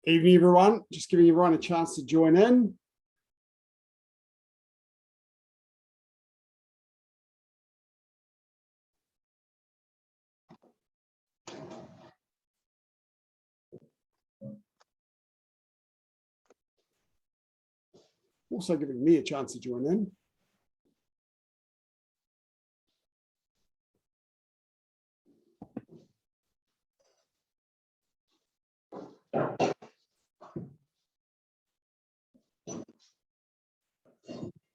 Evening, everyone. Just giving everyone a chance to join in. Also giving me a chance to join in.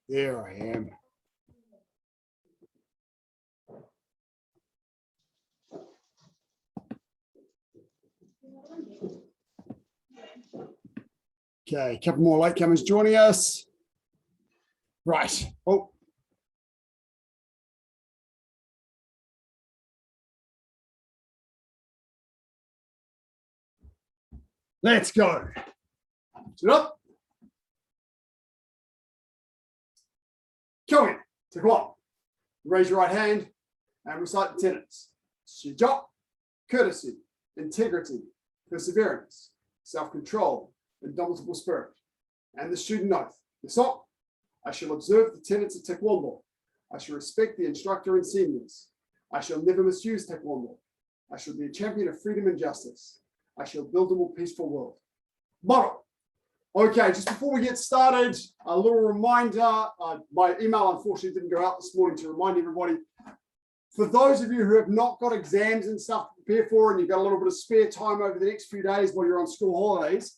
There I am. Okay, a couple more latecomers joining us. Right. Oh. Let's go. Sit up. Come in. Take one. Raise your right hand and recite the tenets. Shijok, courtesy, integrity, perseverance, self-control, indomitable spirit. And the student oath. Yasok, I shall observe the tenets of Taekwondo. I shall respect the instructor and seniors. I shall never misuse Taekwondo. I shall be a champion of freedom and justice. I shall build a more peaceful world. Motto. Okay, just before we get started, a little reminder. My email unfortunately didn't go out this morning to remind everybody. For those of you who have not got exams and stuff to prepare for, and you've got a little bit of spare time over the next few days while you're on school holidays,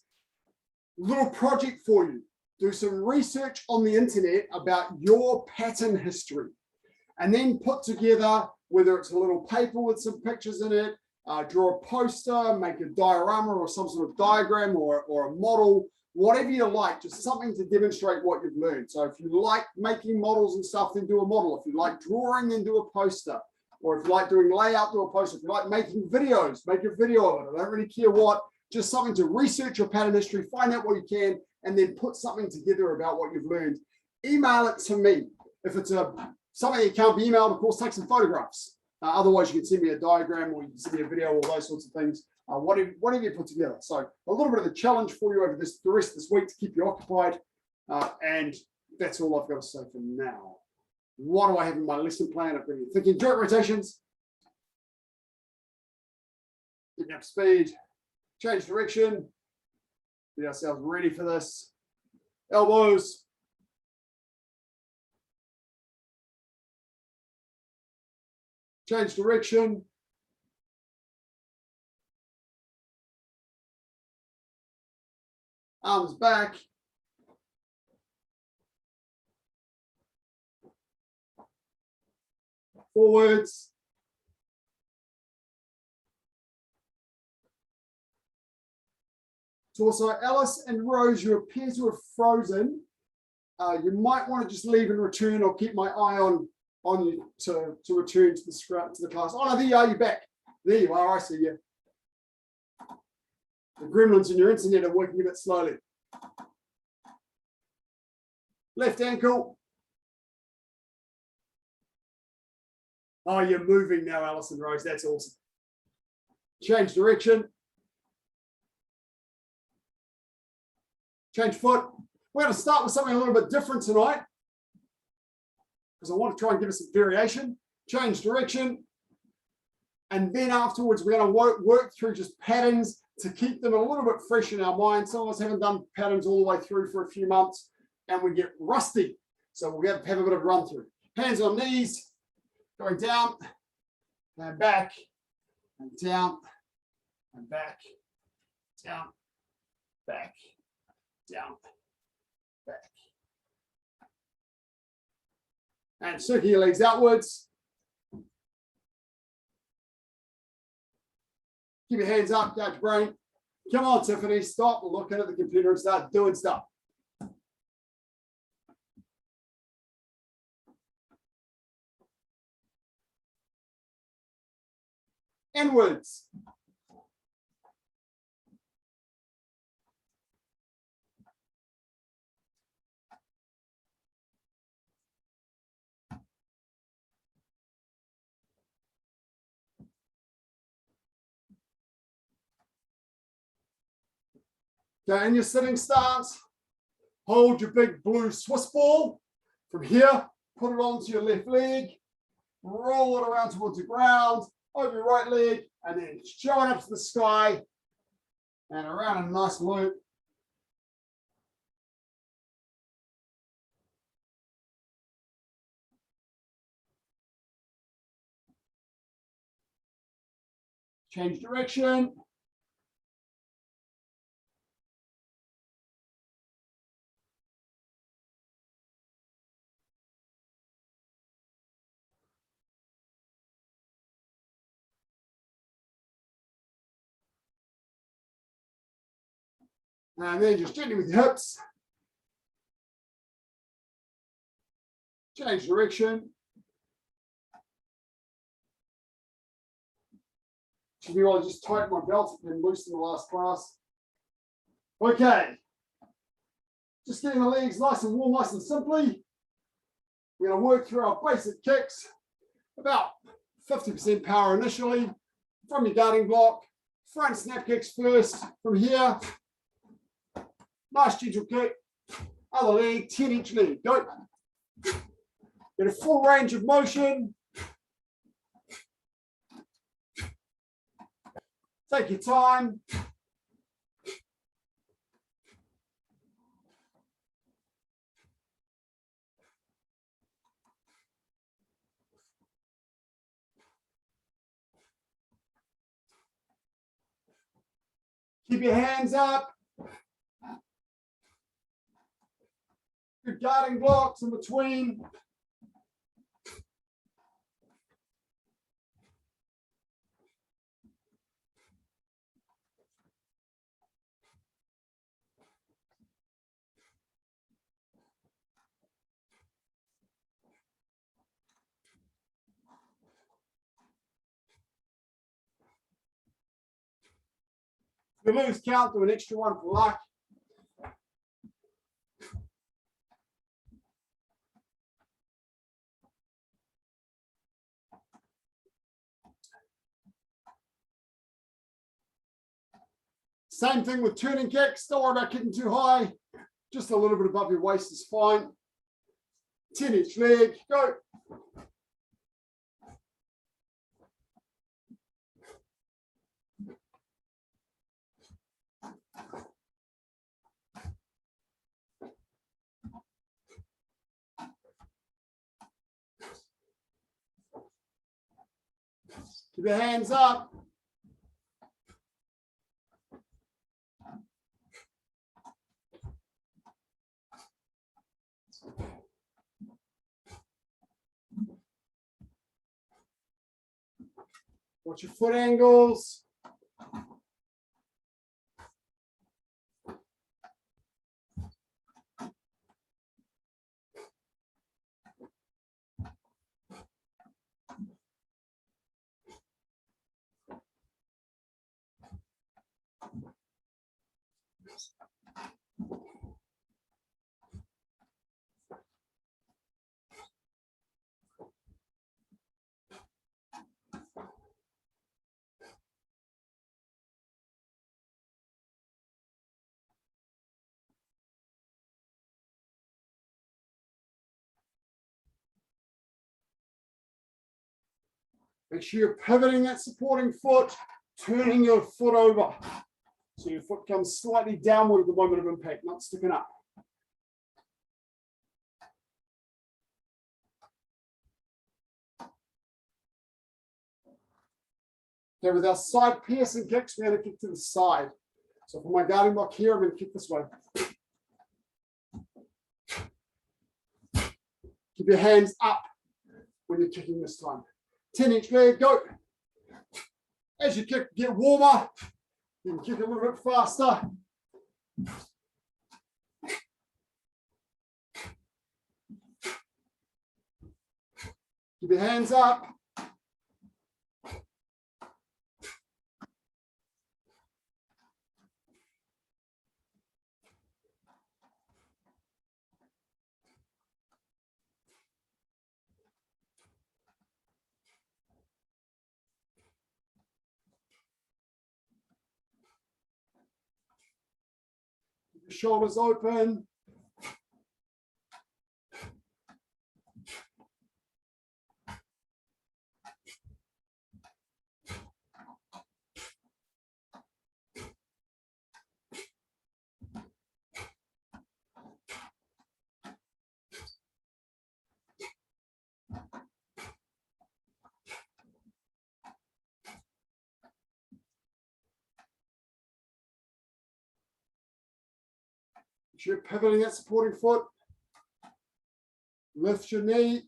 little project for you. Do some research on the internet about your pattern history, and then put together, whether it's a little paper with some pictures in it, draw a poster, make a diorama or some sort of diagram or a model, whatever you like, just something to demonstrate what you've learned. So if you like making models and stuff, then do a model. If you like drawing, then do a poster. Or if you like doing layout, do a poster. If you like making videos, make a video of it. I don't really care what, just something to research your pattern history, find out what you can, and then put something together about what you've learned. Email it to me. If it's something that can't be emailed, of course, take some photographs. Otherwise, you can send me a diagram or you can send me a video, all those sorts of things. Whatever you put together. So a little bit of a challenge for you over the rest of this week to keep you occupied. And that's all I've got to say for now. What do I have in my lesson plan? I've been thinking joint rotations, getting up speed, change direction, get ourselves ready for this. Elbows. Change direction. Arms back. Forwards. Torso. Alice and Rose, you appear to have frozen. You might want to just leave and return, or keep my eye on you to return to the class. Oh no, there you are, you're back. There you are, I see you. The gremlins in your internet are working a bit slowly. Left ankle. Oh, you're moving now, Alison Rose. That's awesome. Change direction. Change foot. We're going to start with something a little bit different tonight, because I want to try and give us some variation. Change direction. And then afterwards, we're going to work through just patterns to keep them a little bit fresh in our mind. Some of us haven't done patterns all the way through for a few months, and we get rusty. So we'll have a bit of a run through. Hands on knees, going down, and back, and down, and back, down, back, down, back. And circle your legs outwards. Keep your hands up, got your brain. Come on, Tiffany, stop looking at the computer and start doing stuff. Inwards. Okay, in your sitting stance, hold your big blue Swiss ball. From here, put it onto your left leg, roll it around towards the ground, over your right leg, and then show it up to the sky and around a nice loop. Change direction. And then just gently with your hips. Change direction. Should be able to just tighten my belt and loosen the last class. Okay. Just getting the legs nice and warm, nice and simply. We're going to work through our basic kicks. About 50% power initially from your guarding block. Front snap kicks first. From here, nice gentle kick. Other leg, 10-inch leg. Go. Get a full range of motion. Take your time. Keep your hands up. Good guarding blocks in between. If you lose count, do an extra one for luck. Same thing with turning kicks. Don't worry about kicking too high. Just a little bit above your waist is fine. 10-inch leg. Go. Keep your hands up. Watch your foot angles. Make sure you're pivoting that supporting foot, turning your foot over. So your foot comes slightly downward at the moment of impact, not sticking up. Okay, with our side piercing kicks, we're going to kick to the side. So for my guarding block here, I'm going to kick this way. Keep your hands up when you're kicking this time. 10-inch leg, go. As you kick, get warmer. You can kick a little bit faster. Keep your hands up. shoulders open. You're pivoting that supporting foot. Lift your knee.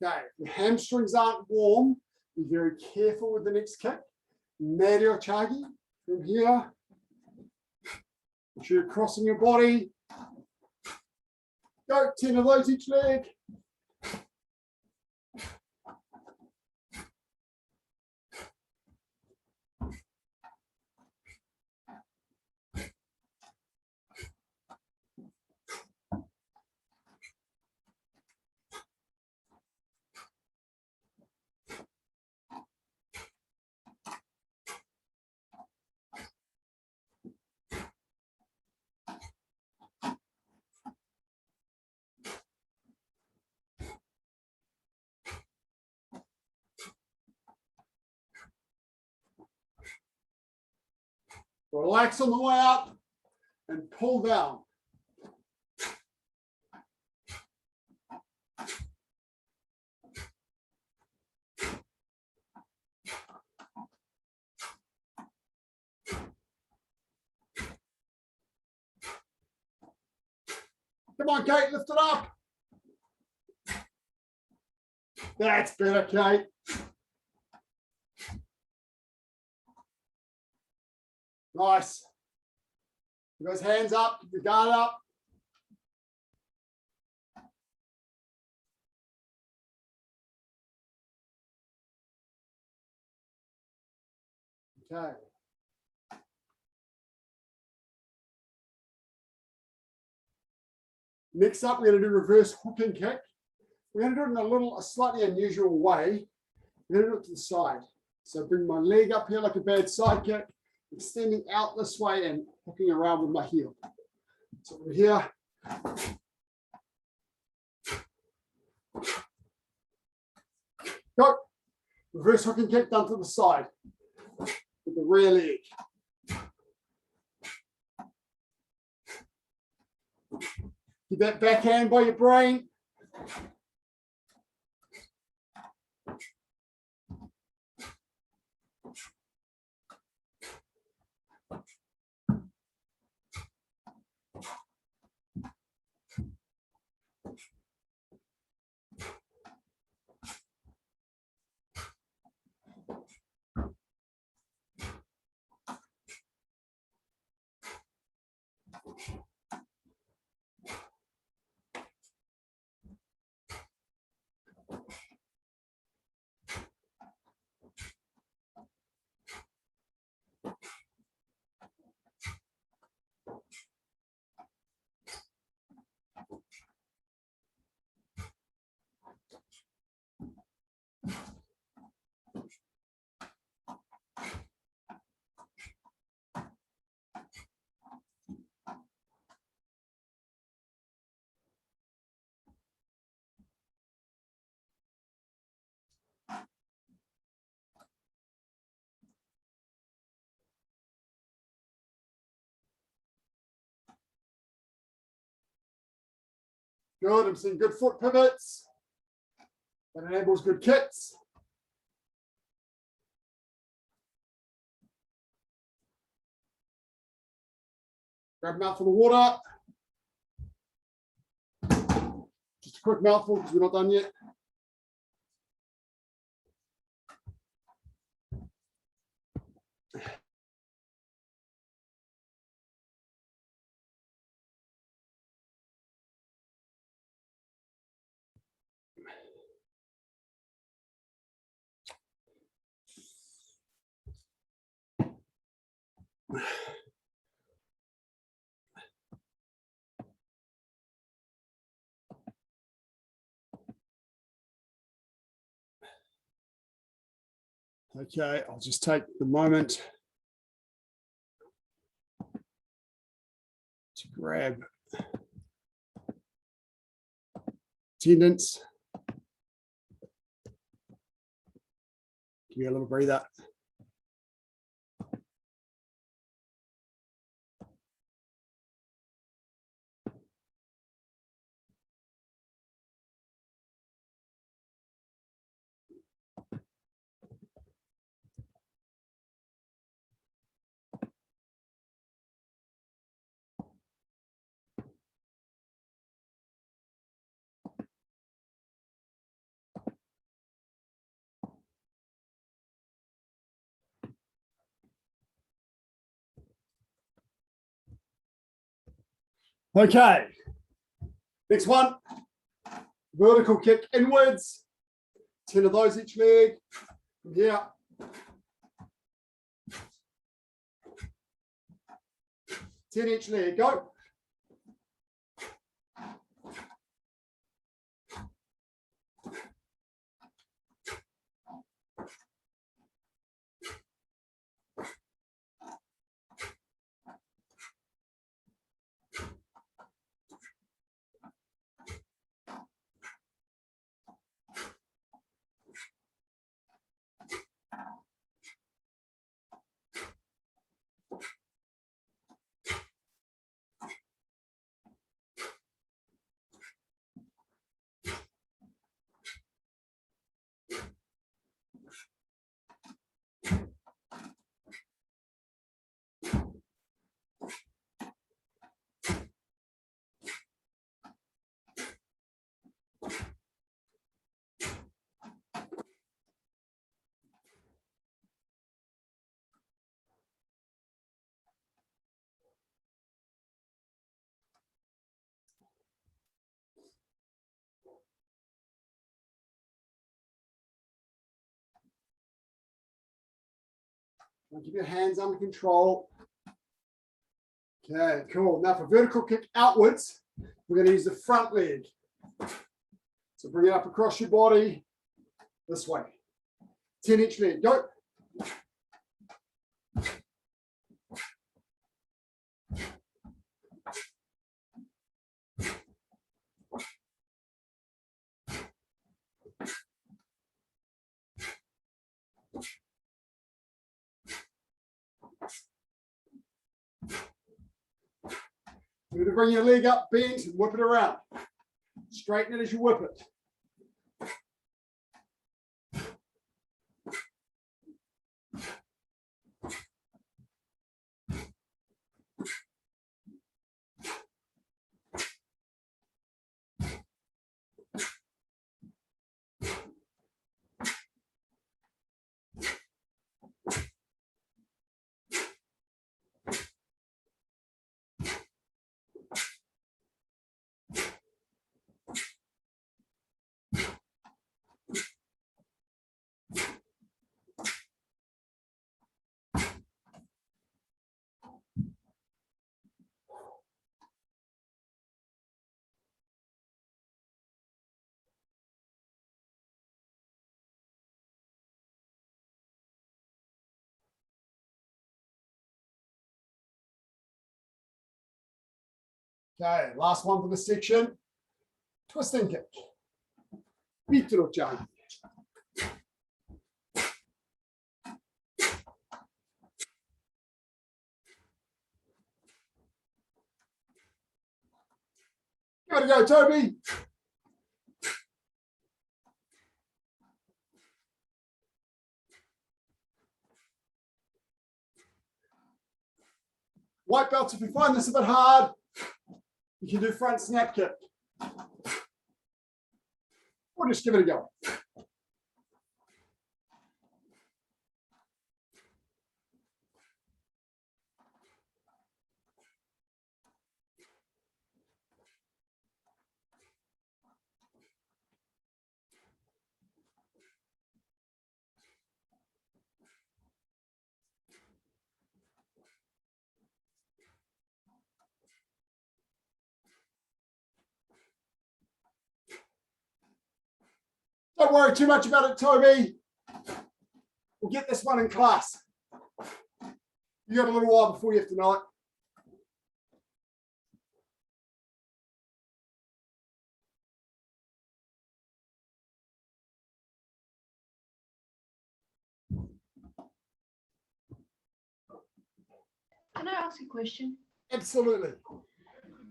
Okay, if your hamstrings aren't warm, be very careful with the next kick. Medio chagi from here. Make sure you're crossing your body. Go, 10 of those each leg. Relax on the way up and pull down. Come on, Kate, lift it up. That's better, Kate. Nice. Keep those hands up, keep your guard up. Okay. Next up, we're going to do reverse hooking kick. We're going to do it in a slightly unusual way. We're going to do it to the side. So bring my leg up here like a bad side kick, extending out this way and hooking around with my heel. So we're here. Go. Reverse hooking kick done to the side with the rear leg. Keep that backhand by your brain. Good, I'm seeing good foot pivots. That enables good kicks. Grab a mouthful of water. Just a quick mouthful because we're not done yet. Okay, I'll just take the moment to grab attendance. Give me a little breather. Okay, next one, vertical kick inwards, 10 of those each leg. From here, 10 each leg, go. Keep your hands under control. Okay, cool. Now for vertical kick outwards, we're going to use the front leg. So bring it up across your body this way. 10 each leg, go. You're going to bring your leg up, bend, and whip it around. Straighten it as you whip it. Okay, last one for the section. Twisting kick. Pitro Chon-Ji. Give it a go, Toby. White belts, if you find this a bit hard, you can do front snap kick. Or just give it a go. Don't worry too much about it, Toby. We'll get this one in class. You got a little while before you have to know it. Can I ask a question? Absolutely.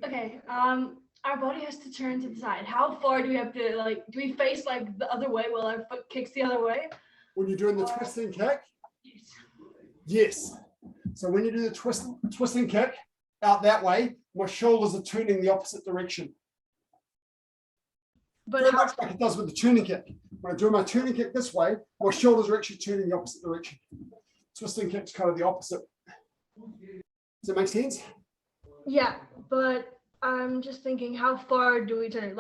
Okay. Our body has to turn to the side. How far do we have to do we face the other way while our foot kicks the other way? When you're doing the twisting kick? Yes. Yes. So when you do the twisting kick out that way, my shoulders are turning the opposite direction. But very much like it does with the turning kick. When I do my turning kick this way, my shoulders are actually turning the opposite direction. Twisting kick's kind of the opposite. Does that make sense? Yeah, but I'm just thinking, how far do we turn?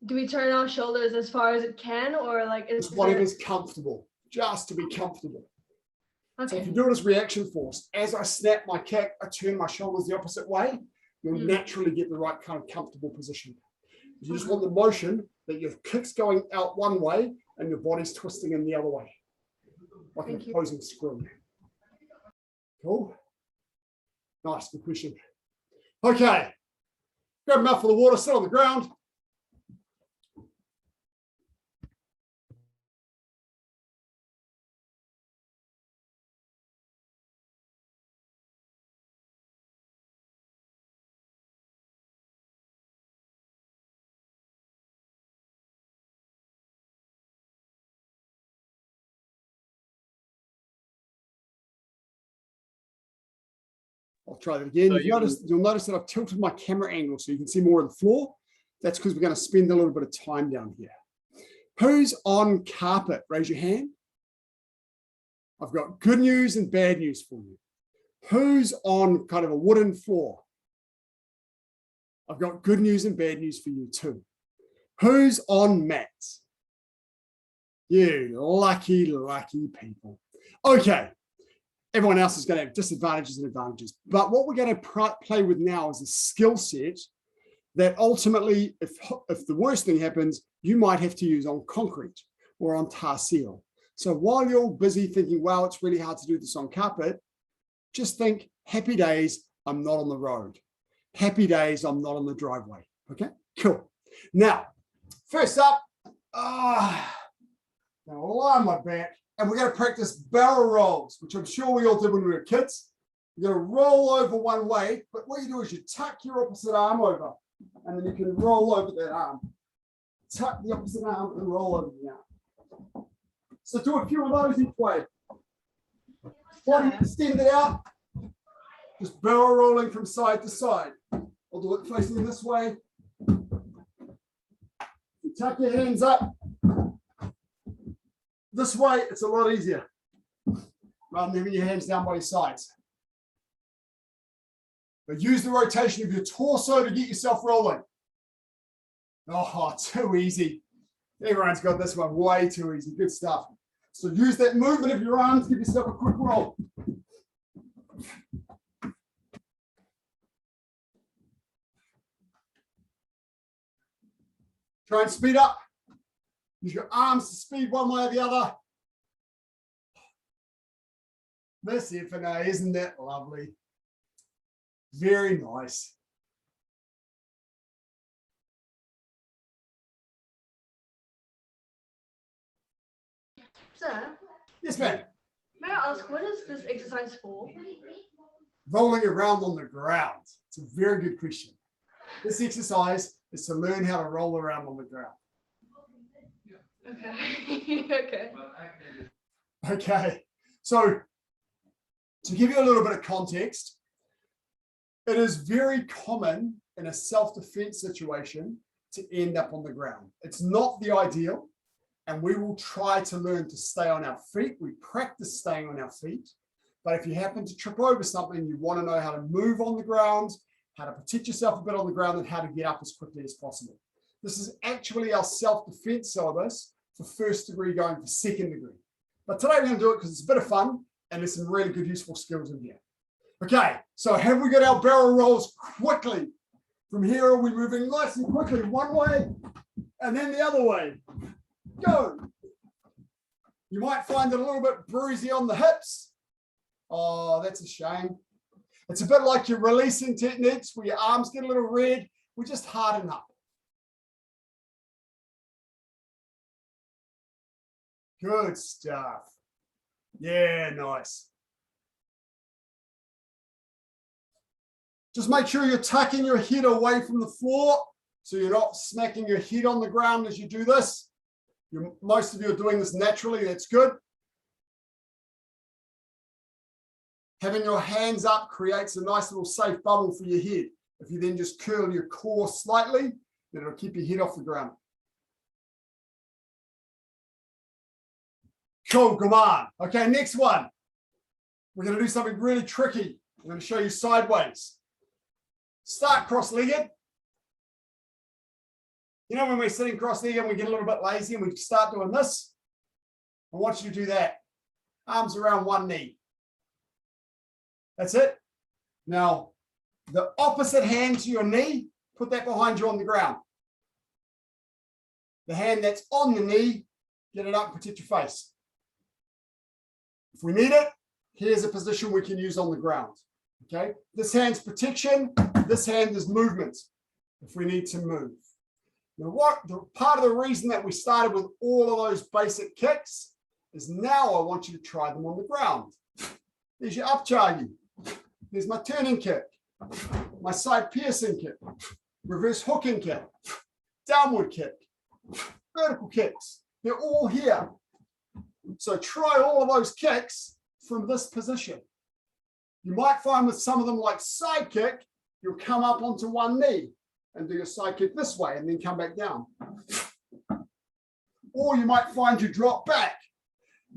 Do we turn our shoulders as far as it can, or is it's whatever's comfortable, just to be comfortable. Okay. So if you do it as reaction force, as I snap my kick, I turn my shoulders the opposite way, you'll naturally get the right kind of comfortable position. You just want the motion that your kick's going out one way and your body's twisting in the other way, like an opposing screw. Cool. Nice, good question. Okay, grab a mouthful of water, sit on the ground. I'll try that again. So You'll notice that I've tilted my camera angle so you can see more of the floor. That's because we're going to spend a little bit of time down here. Who's on carpet? Raise your hand. I've got good news and bad news for you. Who's on kind of a wooden floor? I've got good news and bad news for you too. Who's on mats? You lucky, lucky people. Okay. Everyone else is going to have disadvantages and advantages. But what we're going to play with now is a skill set that ultimately, if the worst thing happens, you might have to use on concrete or on tar seal. So while you're busy thinking, wow, it's really hard to do this on carpet, just think, happy days, I'm not on the road. Happy days, I'm not on the driveway. Okay, cool. Now, first up, now lie my back. And we're going to practice barrel rolls, which I'm sure we all did when we were kids. You're going to roll over one way, but what you do is you tuck your opposite arm over, and then you can roll over that arm. Tuck the opposite arm and roll over the arm. So do a few of those each way. Body extended out, just barrel rolling from side to side. I'll do it facing this way. You tuck your hands up. This way, it's a lot easier rather than having your hands down by your sides. But use the rotation of your torso to get yourself rolling. Oh, too easy. Everyone's got this one way too easy. Good stuff. So use that movement of your arms, give yourself a quick roll. Try and speed up. Use your arms to speed one way or the other. Miss F&A, isn't that lovely? Very nice. Sir? Yes, ma'am. May I ask, what is this exercise for? Rolling around on the ground. It's a very good question. This exercise is to learn how to roll around on the ground. Okay. Okay. Okay. So to give you a little bit of context, it is very common in a self-defense situation to end up on the ground. It's not the ideal, and we will try to learn to stay on our feet. We practice staying on our feet, but if you happen to trip over something, you want to know how to move on the ground, how to protect yourself a bit on the ground, and how to get up as quickly as possible. This is actually our self-defense syllabus for first degree going for second degree. But today we're going to do it because it's a bit of fun and there's some really good useful skills in here. Okay, so have we got our barrel rolls quickly? From here, are we moving nice and quickly one way and then the other way? Go. You might find it a little bit bruisey on the hips. Oh, that's a shame. It's a bit like your releasing techniques where your arms get a little red. We just harden up. Good stuff. Yeah, nice. Just make sure you're tucking your head away from the floor so you're not smacking your head on the ground as you do this. Most of you are doing this naturally. That's good. Having your hands up creates a nice little safe bubble for your head. If you then just curl your core slightly, then it'll keep your head off the ground. Cool, come on. Okay, next one. We're going to do something really tricky. I'm going to show you sideways. Start cross-legged. You know when we're sitting cross-legged and we get a little bit lazy and we start doing this? I want you to do that. Arms around one knee. That's it. Now, the opposite hand to your knee, put that behind you on the ground. The hand that's on the knee, get it up and protect your face. If we need it, here's a position we can use on the ground. Okay, this hand's protection, this hand is movement if we need to move. Now, part of the reason that we started with all of those basic kicks is now I want you to try them on the ground. There's your up Choong-Ji. There's my turning kick, my side piercing kick, reverse hooking kick, downward kick, vertical kicks. They're all here. So try all of those kicks from this position. You might find with some of them like side kick, you'll come up onto one knee and do your side kick this way and then come back down. Or you might find you drop back.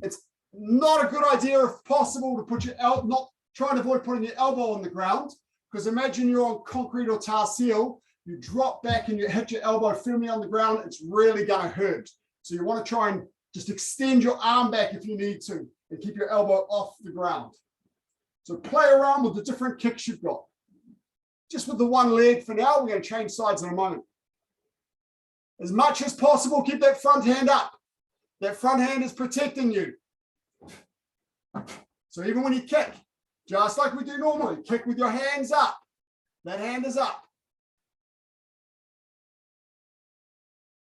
It's not a good idea if possible to put your elbow, not try and avoid putting your elbow on the ground, because imagine you're on concrete or tar seal, you drop back and you hit your elbow firmly on the ground, it's really going to hurt. So you want to try and just extend your arm back if you need to and keep your elbow off the ground. So play around with the different kicks you've got. Just with the one leg for now, we're going to change sides in a moment. As much as possible, keep that front hand up. That front hand is protecting you. So even when you kick, just like we do normally, kick with your hands up. That hand is up.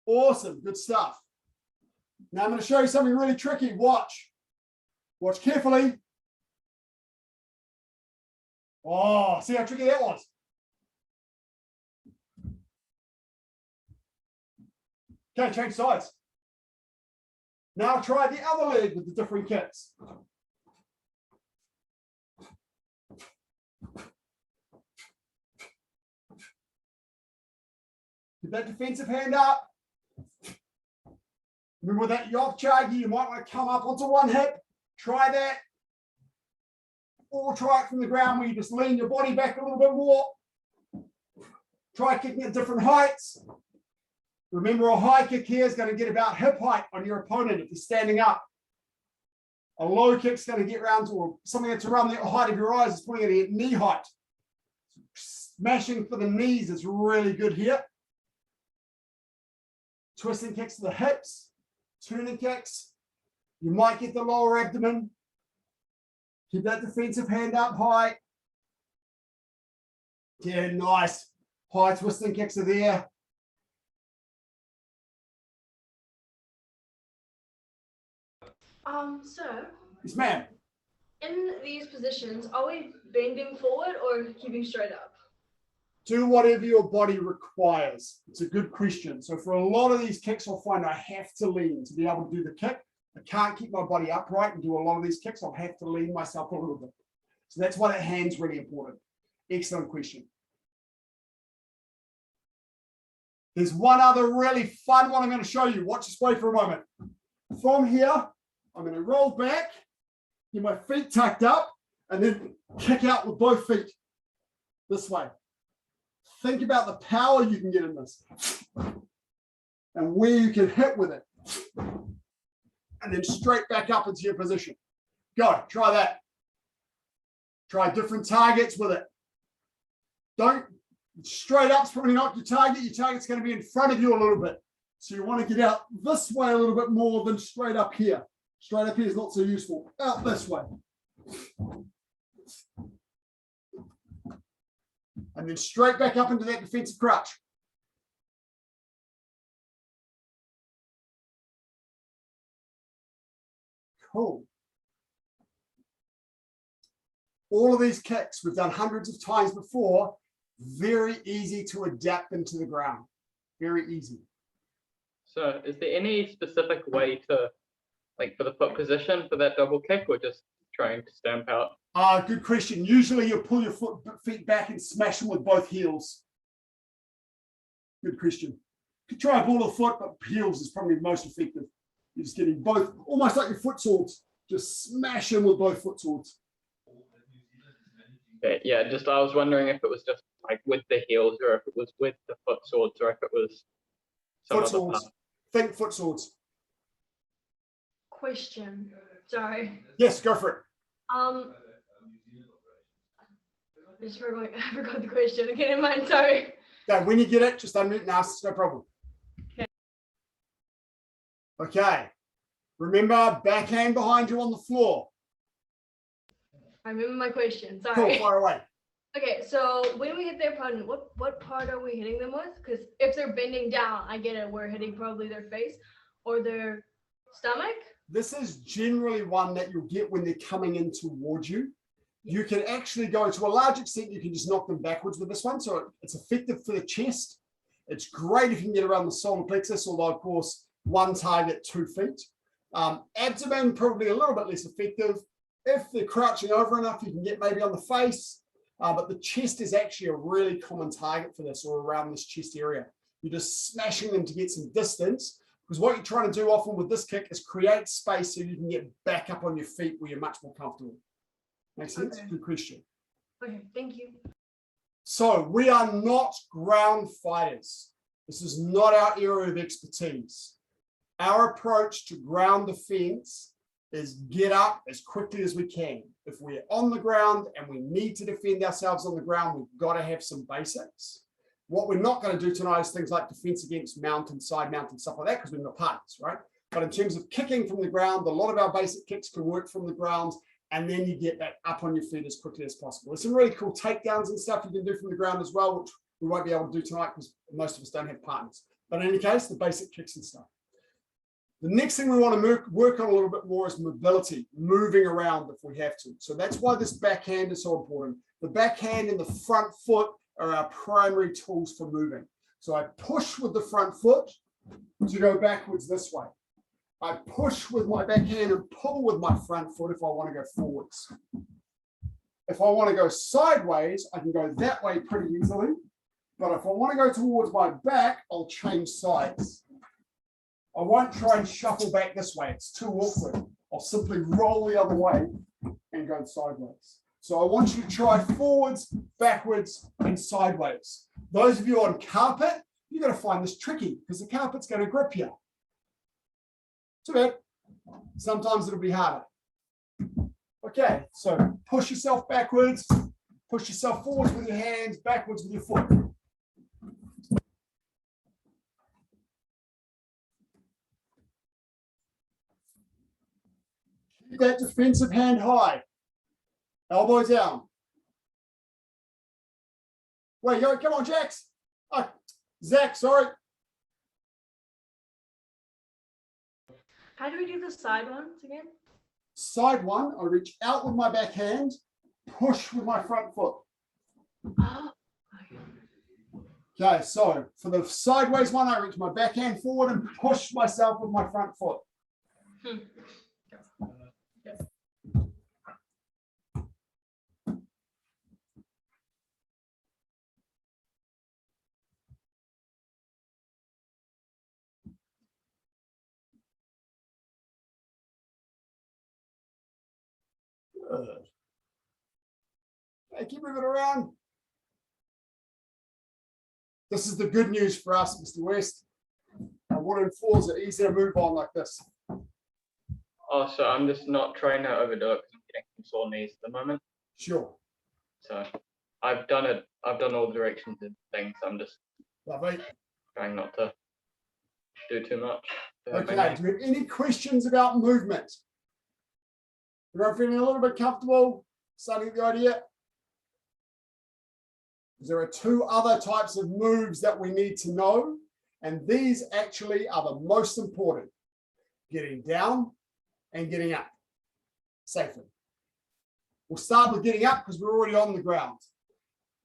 Awesome, good stuff. Now I'm going to show you something really tricky. Watch. Watch carefully. Oh, see how tricky that was? Okay, change sides. Now try the other leg with the different kicks. Keep that defensive hand up. Remember with that yoke Choong-Ji, you might want to come up onto one hip. Try that. Or try it from the ground where you just lean your body back a little bit more. Try kicking at different heights. Remember, a high kick here is going to get about hip height on your opponent if you're standing up. A low kick is going to get around to something that's around the height of your eyes is putting it at knee height. Smashing for the knees is really good here. Twisting kicks to the hips, turning kicks. You might get the lower abdomen. Keep that defensive hand up high. Yeah, nice. High twisting kicks are there. Sir, Yes, ma'am. in these positions, are we bending forward or keeping straight up? Do whatever your body requires. It's a good question. So for a lot of these kicks, I'll find I have to lean to be able to do the kick. I can't keep my body upright and do a lot of these kicks. I'll have to lean myself a little bit. So that's why that hand's really important. Excellent question. There's one other really fun one I'm going to show you. Watch this way for a moment. From here, I'm going to roll back, get my feet tucked up, and then kick out with both feet this way. Think about the power you can get in this and where you can hit with it. And then straight back up into your position. Go, try that. Try different targets with it. Don't, straight up's probably not your target. Your target's going to be in front of you a little bit. So you want to get out this way a little bit more than straight up here. Straight up here is not so useful. Out this way. And then straight back up into that defensive crutch. Cool. All of these kicks we've done hundreds of times before, very easy to adapt them to the ground. Very easy. So is there any specific way to, like for the foot position for that double kick, or just trying to stamp out? Good question. Usually you'll pull your feet back and smash them with both heels. Good question. You could try a ball of the foot, but heels is probably most effective. You're just getting both, almost like your foot swords. Just smash them with both foot swords. Okay, yeah, just I was wondering if it was just like with the heels, or if it was with the foot swords, or if it was some Foot other swords. part. Think foot swords. Question. Sorry. Yes, go for it. Just forgot, I forgot the question. Okay, never mind. Sorry. Okay, when you get it, just unmute and ask, no problem. Okay. Okay. Remember, backhand behind you on the floor. I remember my question. Cool, Sorry. fire away. Okay, so when we hit their opponent, what part are we hitting them with? Because if they're bending down, I get it. We're hitting probably their face or their stomach. This is generally one that you'll get when they're coming in towards you. You can actually go to a large extent, you can just knock them backwards with this one. So it's effective for the chest. It's great if you can get around the solar plexus, although of course, one target, 2 feet. Abdomen, probably a little bit less effective. If they're crouching over enough, you can get maybe on the face. But the chest is actually a really common target for this, or around this chest area. You're just smashing them to get some distance, because what you're trying to do often with this kick is create space so you can get back up on your feet where you're much more comfortable. Makes sense? Okay. Good question. Okay, thank you. So we are not ground fighters. This is not our area of expertise. Our approach to ground defense is get up as quickly as we can. If we're on the ground and we need to defend ourselves on the ground, we've got to have some basics. What we're not going to do tonight is things like defense against mount and side mount and stuff like that, because we're not partners, right? But in terms of kicking from the ground, a lot of our basic kicks can work from the ground, and then you get that up on your feet as quickly as possible. There's some really cool takedowns and stuff you can do from the ground as well, which we won't be able to do tonight because most of us don't have partners. But in any case, the basic kicks and stuff. The next thing we want to work on a little bit more is mobility, moving around if we have to. So that's why this backhand is so important. The backhand and the front foot are our primary tools for moving. So I push with the front foot to go backwards this way. I push with my backhand and pull with my front foot if I want to go forwards. If I want to go sideways, I can go that way pretty easily. But if I want to go towards my back, I'll change sides. I won't try and shuffle back this way. It's too awkward. I'll simply roll the other way and go sideways. So I want you to try forwards, backwards, and sideways. Those of you on carpet, you're going to find this tricky because the carpet's going to grip you. Too bad. Sometimes it'll be harder. Okay, so push yourself backwards, push yourself forwards with your hands, backwards with your foot. Keep that defensive hand high. Elbow down. Wait, come on, Jax. Zach, sorry. How do we do the side ones again? Side one, I reach out with my backhand, push with my front foot. Oh, Okay, so for the sideways one, I reach my backhand forward and push myself with my front foot. Good. Okay, keep moving around. This is the good news for us, Mr. West. Wooden floors are easy to move on like this. Oh, so I'm just not trying to overdo it because I'm getting some sore knees at the moment. Sure. So I've done it. I've done all the directions and things. I'm just Lovely. trying not to do too much. Okay, do we have any questions about movement? Everyone feeling a little bit comfortable? Starting to get the idea? There are two other types of moves that we need to know, and these actually are the most important. Getting down and getting up safely. We'll start with getting up because we're already on the ground.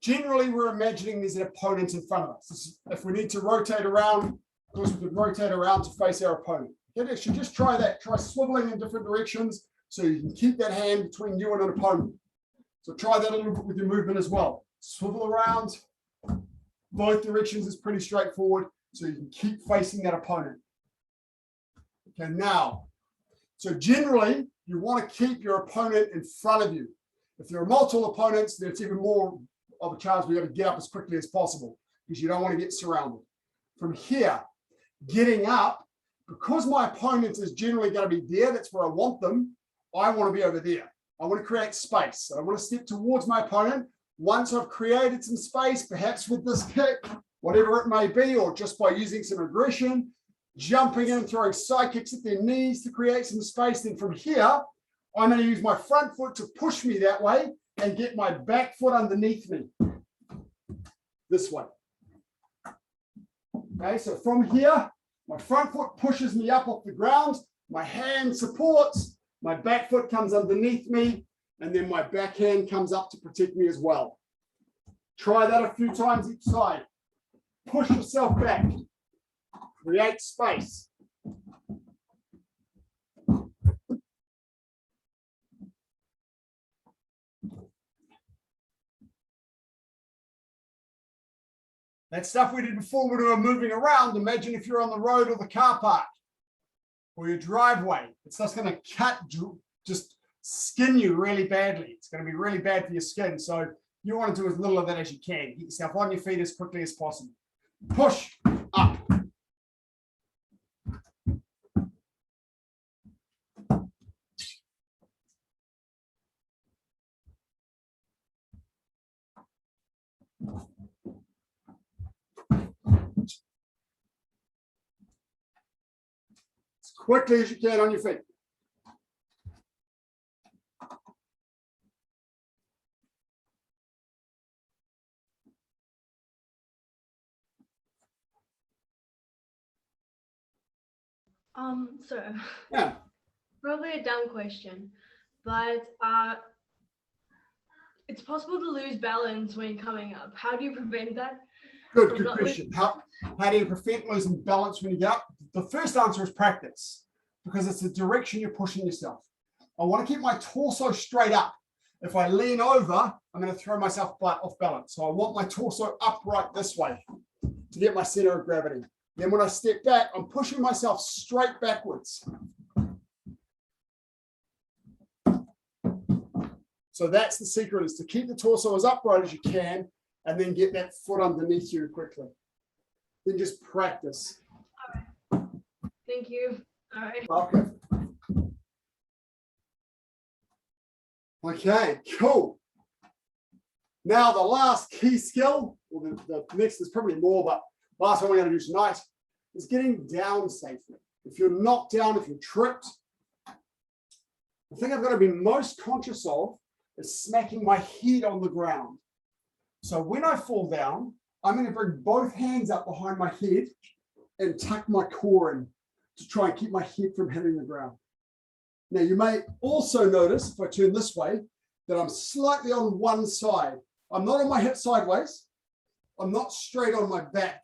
Generally, we're imagining there's an opponent in front of us. If we need to rotate around, of course, we could rotate around to face our opponent. Okay, so just try that. Try swiveling in different directions so you can keep that hand between you and an opponent. So try that a little bit with your movement as well. Swivel around both directions is pretty straightforward, so you can keep facing that opponent. Okay, now, so generally, you want to keep your opponent in front of you. If there are multiple opponents, then it's even more of a chance we got to get up as quickly as possible because you don't want to get surrounded. From here, getting up, because my opponent is generally going to be there, that's where I want them, I want to be over there. I want to create space. I want to step towards my opponent. Once I've created some space, perhaps with this kick, whatever it may be, or just by using some aggression, jumping in, throwing side kicks at their knees to create some space. Then from here, I'm going to use my front foot to push me that way and get my back foot underneath me this way. Okay, so from here, my front foot pushes me up off the ground, my hand supports, my back foot comes underneath me, and then my back hand comes up to protect me as well. Try that a few times each side. Push yourself back. Create space. That stuff we did before when we were moving around. Imagine if you're on the road or the car park or your driveway. It's just going to just skin you really badly. It's going to be really bad for your skin. So you want to do as little of that as you can. Get yourself on your feet as quickly as possible. Push up. As quickly as you can on your feet. So Yeah. probably a dumb question, but it's possible to lose balance when coming up. How do you prevent that? Good question. How do you prevent losing balance when you get up? The first answer is practice, because it's the direction you're pushing yourself. I want to keep my torso straight up. If I lean over, I'm going to throw myself off balance. So I want my torso upright this way to get my center of gravity. Then when I step back, I'm pushing myself straight backwards. So that's the secret, is to keep the torso as upright as you can and then get that foot underneath you quickly. Then just practice. All right. Thank you. All right. Welcome. Okay, cool. Now the last key skill, well, the next is probably more, but last one we're going to do tonight is getting down safely. If you're knocked down, if you're tripped, the thing I've got to be most conscious of is smacking my head on the ground. So when I fall down, I'm going to bring both hands up behind my head and tuck my core in to try and keep my head from hitting the ground. Now you may also notice, if I turn this way, that I'm slightly on one side. I'm not on my hip sideways. I'm not straight on my back.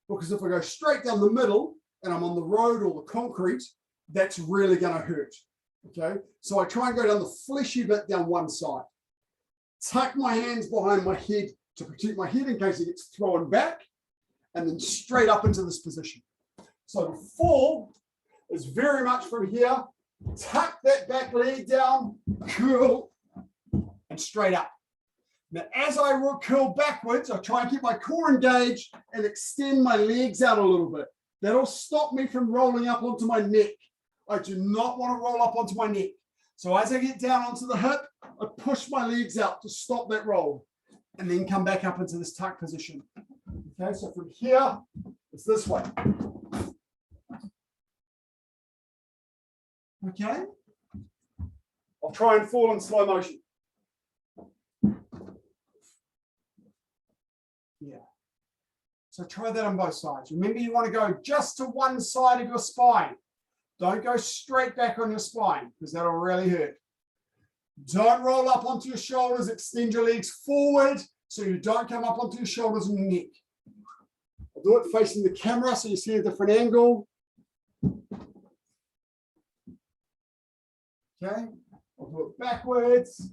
Because if I go straight down the middle and I'm on the road or the concrete, that's really going to hurt. Okay, so I try and go down the fleshy bit down one side. Tuck my hands behind my head to protect my head in case it gets thrown back, and then straight up into this position. So the fall is very much from here. Tuck that back leg down, curl, and straight up. Now, as I curl backwards, I try and keep my core engaged and extend my legs out a little bit. That'll stop me from rolling up onto my neck. I do not want to roll up onto my neck. So as I get down onto the hip, I push my legs out to stop that roll and then come back up into this tuck position. Okay, so from here, it's this way. Okay. I'll try and fall in slow motion. Yeah. So try that on both sides. Remember, you want to go just to one side of your spine. Don't go straight back on your spine because that'll really hurt. Don't roll up onto your shoulders. Extend your legs forward so you don't come up onto your shoulders and neck. I'll do it facing the camera so you see a different angle. Okay, I'll do it backwards.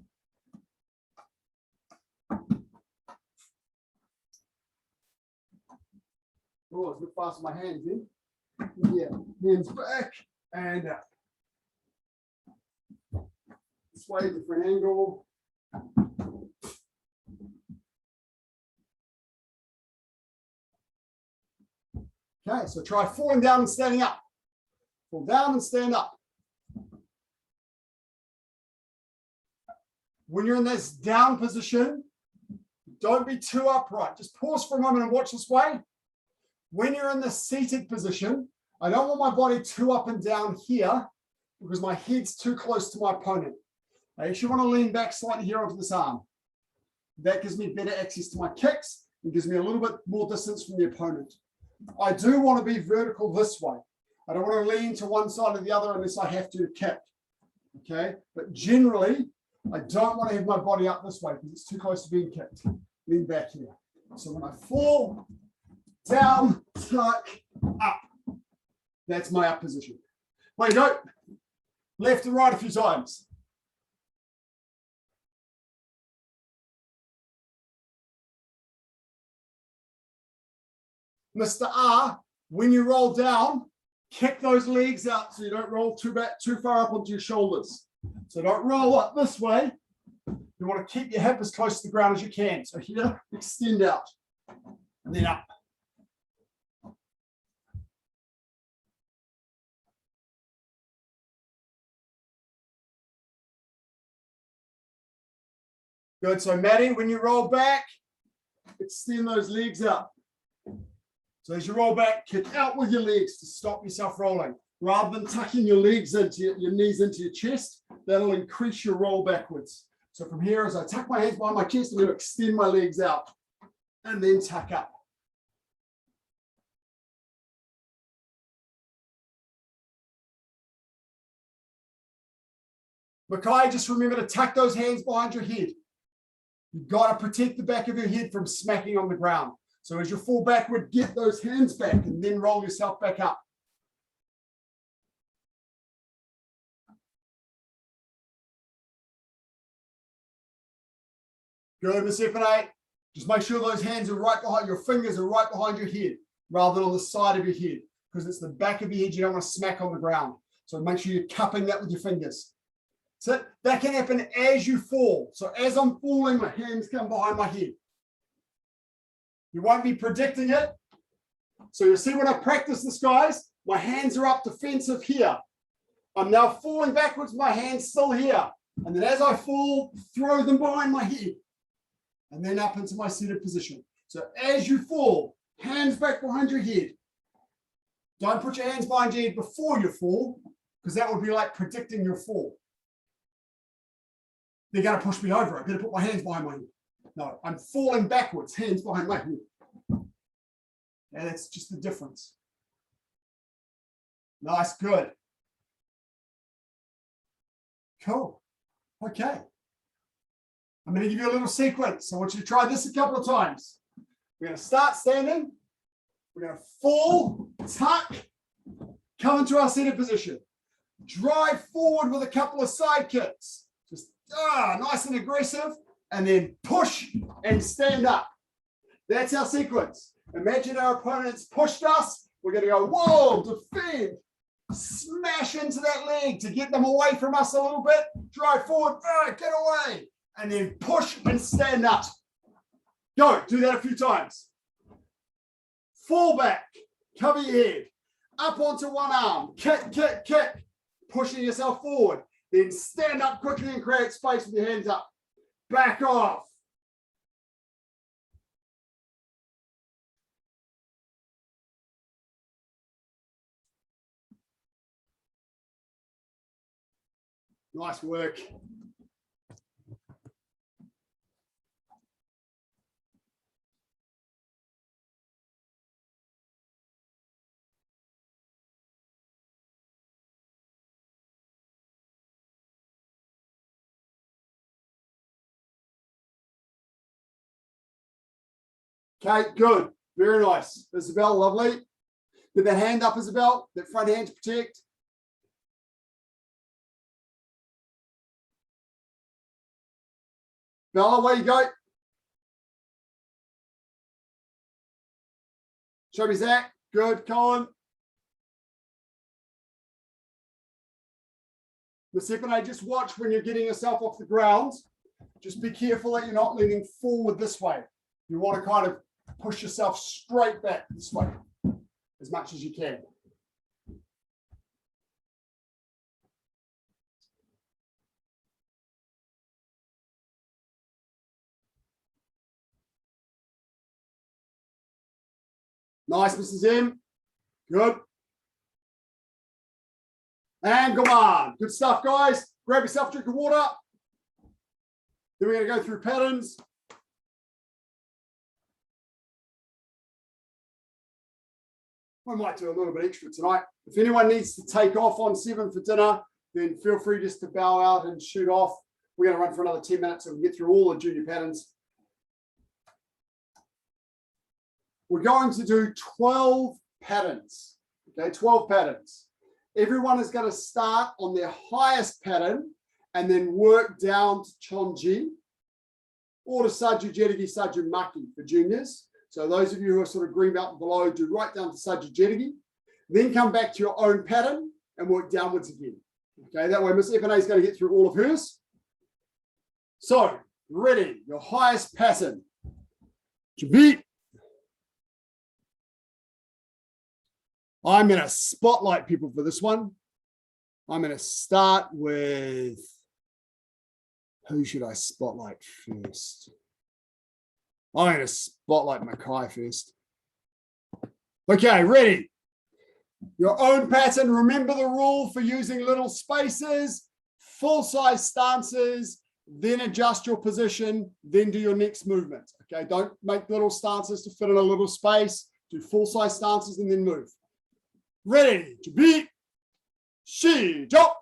Oh, it's a bit fast with my hands in. Yeah, hands back and up. This way, different angle. Okay, so try falling down and standing up. Fall down and stand up. When you're in this down position, don't be too upright. Just pause for a moment and watch this way. When you're in the seated position, I don't want my body too up and down here because my head's too close to my opponent. I actually want to lean back slightly here onto this arm. That gives me better access to my kicks. It gives me a little bit more distance from the opponent. I do want to be vertical this way. I don't want to lean to one side or the other unless I have to kick. Okay, but generally, I don't want to have my body up this way because it's too close to being kicked. Lean back here. So when I fall, down, tuck, up. That's my up position. Way to go. Left and right a few times. Mr. R, when you roll down, kick those legs out so you don't roll too far up onto your shoulders. So don't roll up this way. You want to keep your hip as close to the ground as you can. So here, extend out and then up. Good. So Maddie, when you roll back, extend those legs out. So as you roll back, kick out with your legs to stop yourself rolling. Rather than tucking your legs into your knees into your chest, that'll increase your roll backwards. So from here, as I tuck my hands behind my chest, I'm going to extend my legs out and then tuck up. Makai, just remember to tuck those hands behind your head. You've got to protect the back of your head from smacking on the ground. So as you fall backward, get those hands back and then roll yourself back up. Good, Miss F8. Just make sure those hands are right behind, your fingers are right behind your head rather than on the side of your head because it's the back of your head you don't want to smack on the ground. So make sure you're cupping that with your fingers. So that can happen as you fall. So as I'm falling, my hands come behind my head. You won't be predicting it. So you'll see when I practice this, guys, my hands are up defensive here. I'm now falling backwards, my hands still here. And then as I fall, throw them behind my head. And then up into my seated position. So as you fall, hands back behind your head. Don't put your hands behind your head before you fall, because that would be like predicting your fall. They're going to push me over. I better put my hands behind my head. No, I'm falling backwards, hands behind my head. And that's just the difference. Nice, good. Cool. Okay. I'm going to give you a little sequence. I want you to try this a couple of times. We're going to start standing. We're going to fall, tuck, come into our seated position. Drive forward with a couple of side kicks. Just nice and aggressive. And then push and stand up. That's our sequence. Imagine our opponents pushed us. We're going to go, whoa, defend. Smash into that leg to get them away from us a little bit. Drive forward, get away. And then push and stand up. Go, do that a few times. Fall back, cover your head. Up onto one arm, kick, kick, kick. Pushing yourself forward. Then stand up quickly and create space with your hands up. Back off. Nice work. Okay, good. Very nice. Isabel, lovely. Get that hand up, Isabel. That front hand to protect. Bella, where you go? Show me Zach. Good, Colin. Persephone, just watch when you're getting yourself off the ground. Just be careful that you're not leaning forward this way. You want to kind of push yourself straight back this way as much as you can. Nice, Mrs. M. Good. And come on. Good stuff, guys. Grab yourself a drink of water. Then we're going to go through patterns. We might do a little bit extra tonight. If anyone needs to take off on 7 for dinner, then feel free just to bow out and shoot off. We're going to run for another 10 minutes so we can get through all the junior patterns. We're going to do 12 patterns. Okay, 12 patterns. Everyone is going to start on their highest pattern and then work down to Chon-Ji or to Saju Jedigi, Saju Maki for juniors. So those of you who are sort of green belt and below, do right down to Saju Jedigi. Then come back to your own pattern and work downwards again. Okay, that way Miss Epine is going to get through all of hers. So, ready, your highest pattern. Jabit. I'm going to spotlight people for this one. I'm going to start with, who should I spotlight first? I'm going to spotlight Mackay first. Okay, ready. Your own pattern. Remember the rule for using little spaces, full size stances, then adjust your position, then do your next movement. Okay, don't make little stances to fit in a little space. Do full size stances and then move. Ready to be 시작.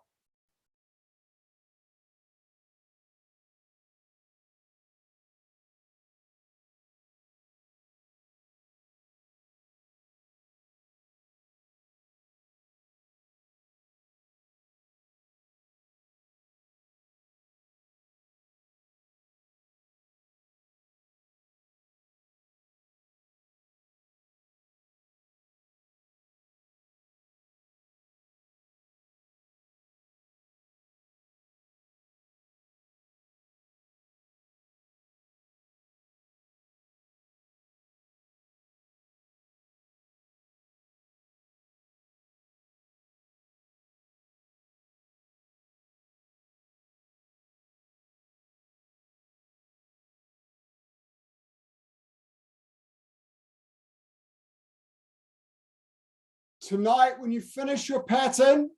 Tonight, when you finish your pattern,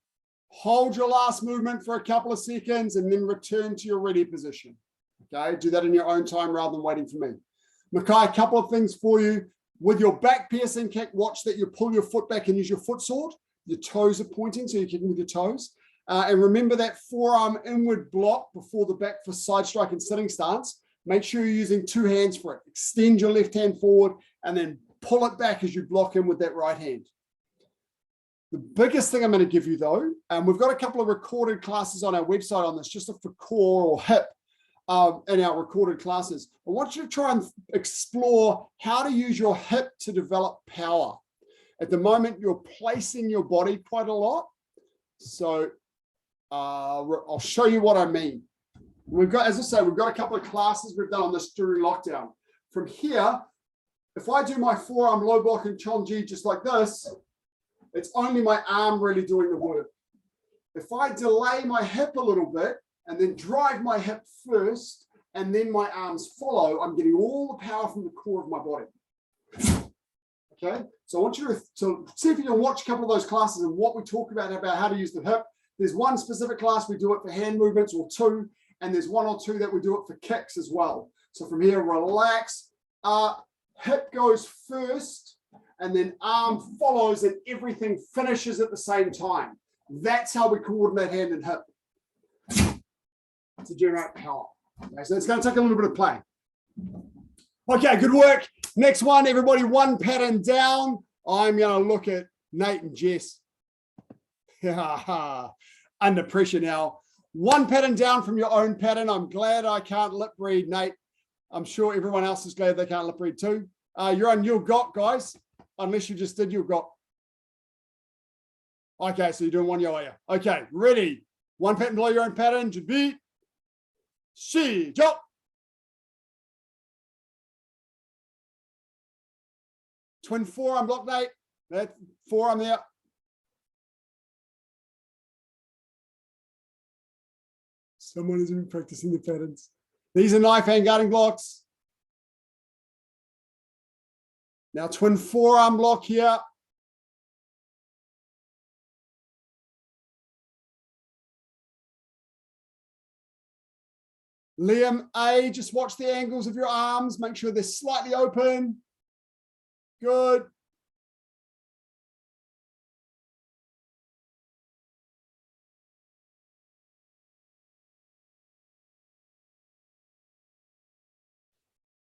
hold your last movement for a couple of seconds and then return to your ready position. Okay, do that in your own time rather than waiting for me. Mackay, a couple of things for you. With your back piercing kick, watch that you pull your foot back and use your foot sword. Your toes are pointing, so you're kicking with your toes. And remember that forearm inward block before the back for side strike and sitting stance. Make sure you're using two hands for it. Extend your left hand forward and then pull it back as you block in with that right hand. The biggest thing I'm going to give you though, we've got a couple of recorded classes on our website on this, just for core or hip in our recorded classes. I want you to try and explore how to use your hip to develop power. At the moment, you're placing your body quite a lot. So I'll show you what I mean. We've got, as I say, we've got a couple of classes we've done on this during lockdown. From here, if I do my forearm low block and Chon-Ji just like this, it's only my arm really doing the work. If I delay my hip a little bit and then drive my hip first and then my arms follow, I'm getting all the power from the core of my body. Okay, so I want you to see if you can watch a couple of those classes and what we talk about how to use the hip. There's one specific class we do it for hand movements or two, and there's one or two that we do it for kicks as well. So from here, relax, hip goes first, and then arm follows, and everything finishes at the same time. That's how we coordinate hand and hip to generate power. Okay, so it's going to take a little bit of play. Okay, good work. Next one, everybody, one pattern down. I'm going to look at Nate and Jess. Under pressure now. One pattern down from your own pattern. I'm glad I can't lip read, Nate. I'm sure everyone else is glad they can't lip read too. You're on You've Got, guys, unless you just did You've Got. Okay, so you're doing one yo. Okay, ready. One pattern below your own pattern. Be she jump. Twin forearm block, Nate. That forearm there. Someone has been practicing the patterns. These are knife hand guarding blocks. Now twin forearm block here. Liam A, just watch the angles of your arms. Make sure they're slightly open. Good.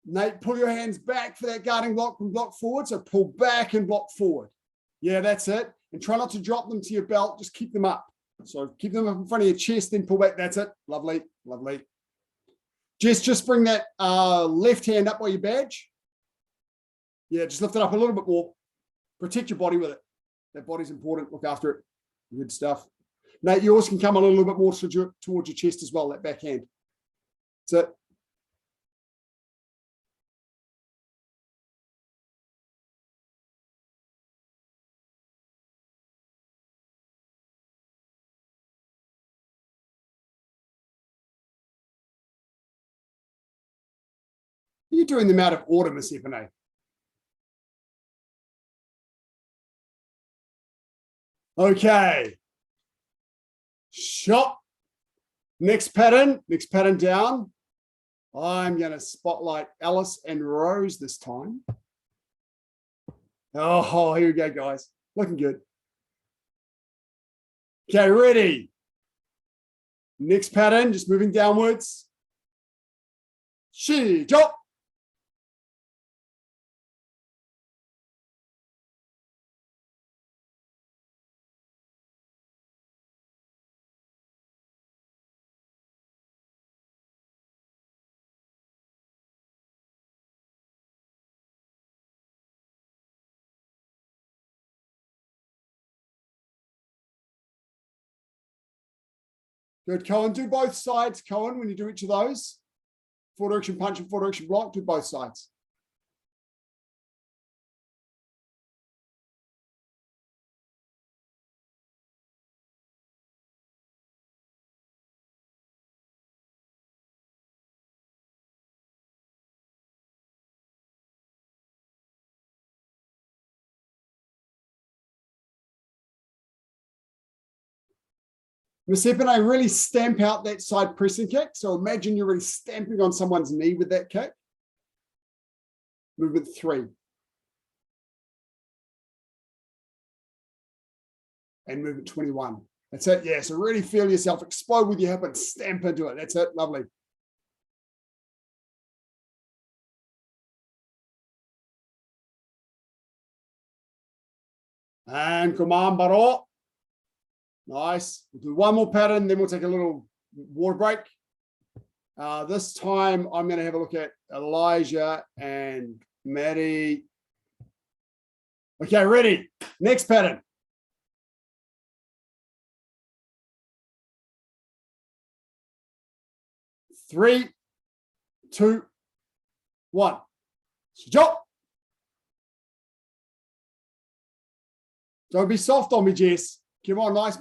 Nate, pull your hands back for that guarding block and block forward. So pull back and block forward. Yeah, that's it. And try not to drop them to your belt. Just keep them up. So keep them up in front of your chest, then pull back. That's it. Lovely, lovely. Just bring that left hand up by your badge. Yeah, just lift it up a little bit more. Protect your body with it. That body's important. Look after it. Good stuff. Nate, yours can come a little bit more towards your chest as well, that back hand. That's it. You're doing them out of order, Miss Epine. Okay. Shot. Next pattern down. I'm going to spotlight Alice and Rose this time. Oh, here we go, guys. Looking good. Okay, ready. Next pattern, just moving downwards. She drop. Good, Cohen. Do both sides, Cohen, when you do each of those. Forward direction punch and forward direction block. Do both sides. Miss Epine, really stamp out that side pressing kick. So imagine you're really stamping on someone's knee with that kick. Movement 3. And movement 21. That's it. Yeah, so really feel yourself explode with your hip and stamp into it. That's it. Lovely. And command baro. Nice. We'll do one more pattern, then we'll take a little water break. This time, I'm going to have a look at Elijah and Maddie. Okay, ready. Next pattern. 3, 2, 1. Stop. Don't be soft on me, Jess. Come on, nice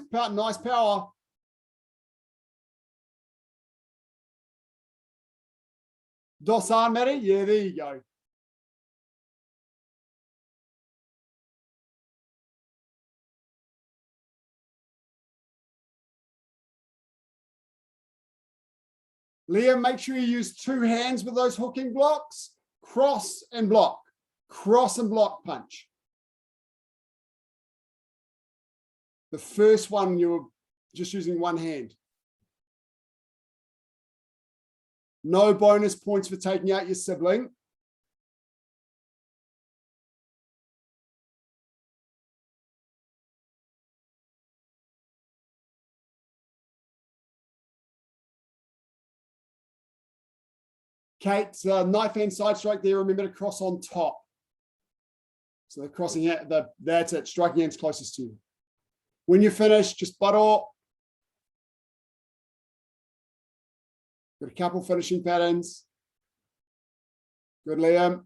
power. Dosan, Matty? Yeah, there you go. Liam, make sure you use 2 hands with those hooking blocks. Cross and block. Cross and block punch. The first one, you're just using 1 hand. No bonus points for taking out your sibling. Kate, knife hand side strike there. Remember to cross on top. So they're crossing out, that's it, striking hands closest to you. When you're finished, just butt off. Got a couple finishing patterns. Good, Liam.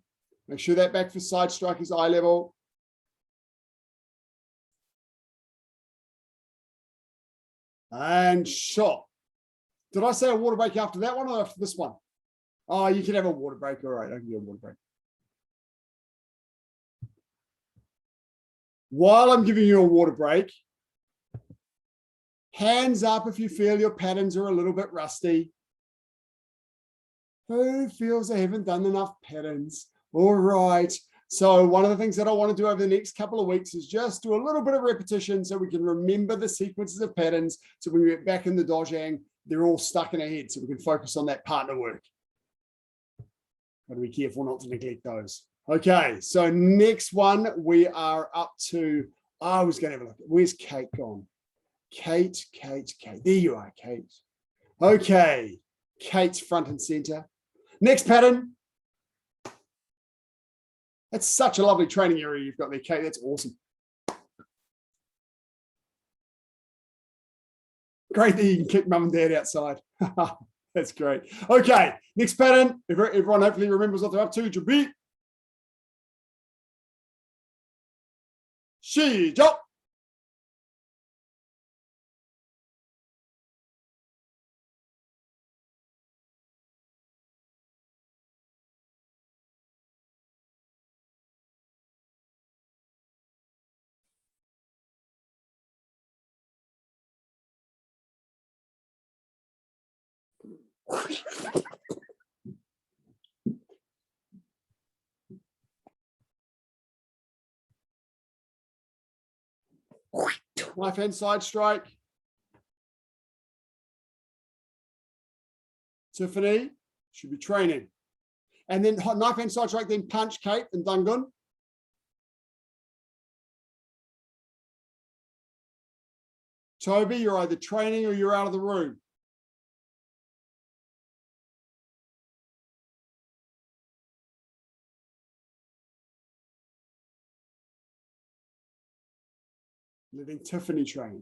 Make sure that back for side strike is eye level. And shot. Did I say a water break after that one or after this one? Oh, you can have a water break. All right, I can give you a water break. While I'm giving you a water break, hands up if you feel your patterns are a little bit rusty. Who feels they haven't done enough patterns? All right. So one of the things that I want to do over the next couple of weeks is just do a little bit of repetition so we can remember the sequences of patterns. So when we get back in the dojang, they're all stuck in our head so we can focus on that partner work. Got to be careful not to neglect those. Okay, so next one we are up to, I was going to have a look. Where's Kate gone? Kate. There you are, Kate. Okay, Kate's front and center. Next pattern. That's such a lovely training area you've got there, Kate. That's awesome. Great that you can kick mum and dad outside. That's great. Okay, next pattern. Everyone hopefully remembers what they're up to. Jabi. Shi jump. Knife hand side strike. Tiffany should be training. And then knife hand side strike, then punch Kate and Dungun. Toby, you're either training or you're out of the room. Letting Tiffany train.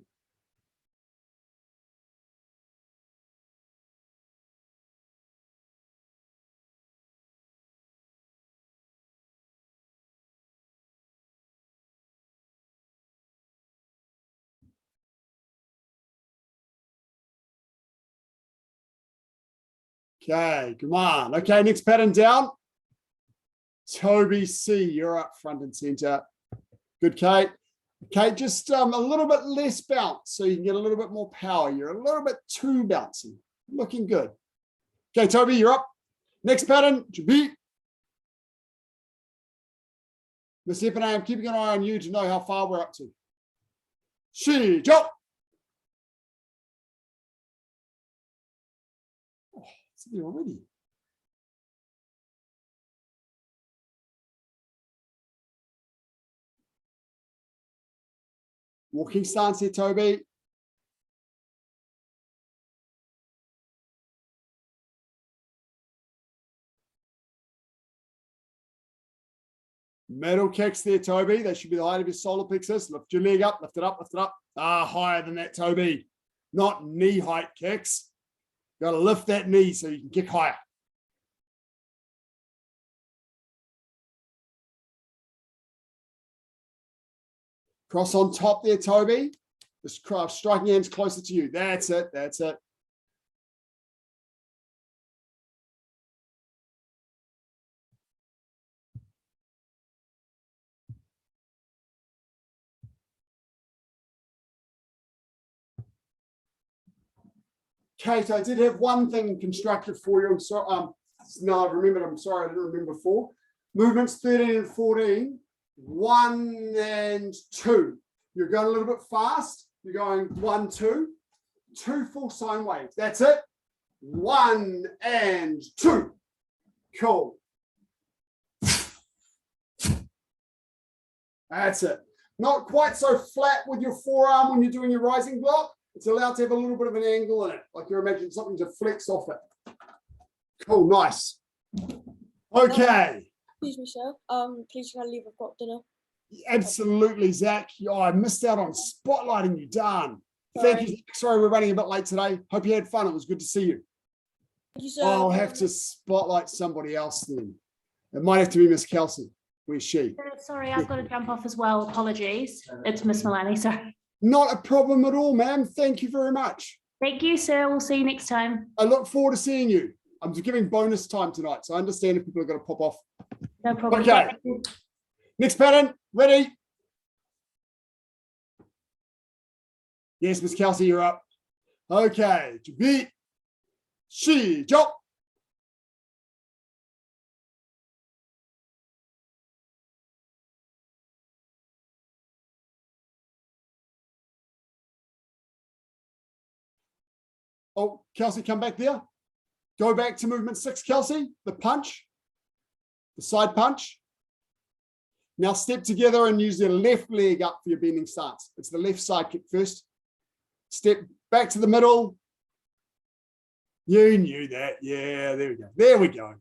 Okay, come on. Okay, next pattern down. Toby C, you're up front and center. Good, Kate. Kate, just a little bit less bounce so you can get a little bit more power. You're a little bit too bouncy. Looking good. Okay, Toby, you're up. Next pattern, Jabi. Miss Ep and I am keeping an eye on you to know how far we're up to. Shi jump. Oh, it's there already. Walking stance here, Toby. Middle kicks there, Toby. They should be the height of your solar plexus. Lift your leg up, lift it up, lift it up. Ah, higher than that, Toby. Not knee height kicks. Got to lift that knee so you can kick higher. Cross on top there, Toby. Just striking hands closer to you. That's it. That's it. Kate, I did have one thing constructed for you. I'm sorry. No, I've remembered. I'm sorry, I didn't remember before. Movements 13 and 14, 1 and 2. You're going a little bit fast. You're going 1, 2, 2 full sine waves. That's it. 1 and 2. Cool. That's it. Not quite so flat with your forearm when you're doing your rising block. It's allowed to have a little bit of an angle in it, like you're imagining something to flex off it. Cool, nice. Okay. Excuse me, sir. Please can I leave? I've got dinner. Absolutely, Zach. Oh, I missed out on spotlighting you, darn. Thank you. Sorry, we're running a bit late today. Hope you had fun. It was good to see you. Thank you, sir. I'll have to spotlight somebody else then. It might have to be Miss Kelsey. Where's she? Sorry, I've got to jump off as well. Apologies. It's Miss Milani, sorry. Not a problem at all, ma'am. Thank you very much. Thank you, sir. We'll see you next time. I look forward to seeing you. I'm giving bonus time tonight, so I understand if people are going to pop off. No problem. Okay. Next pattern. Ready? Yes, Miss Kelsey, you're up. Okay. Chuẩn Shi Chop. Oh, Kelsey, come back there. Go back to movement 6, Kelsey. The punch, the side punch. Now step together and use your left leg up for your bending stance. It's the left side kick first. Step back to the middle. You knew that. Yeah, there we go. There we go.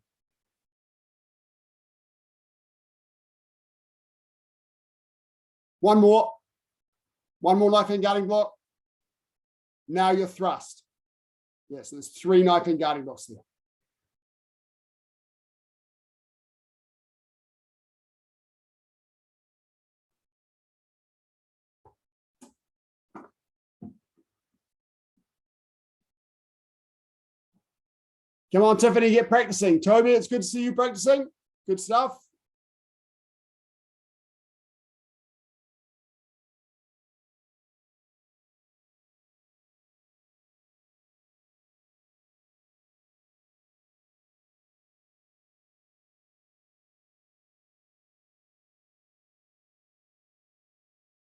One more. One more knife hand guarding block. Now your thrust. Yes, there's 3 knife hand guarding blocks there. Come on, Tiffany, get practicing. Toby, it's good to see you practicing. Good stuff.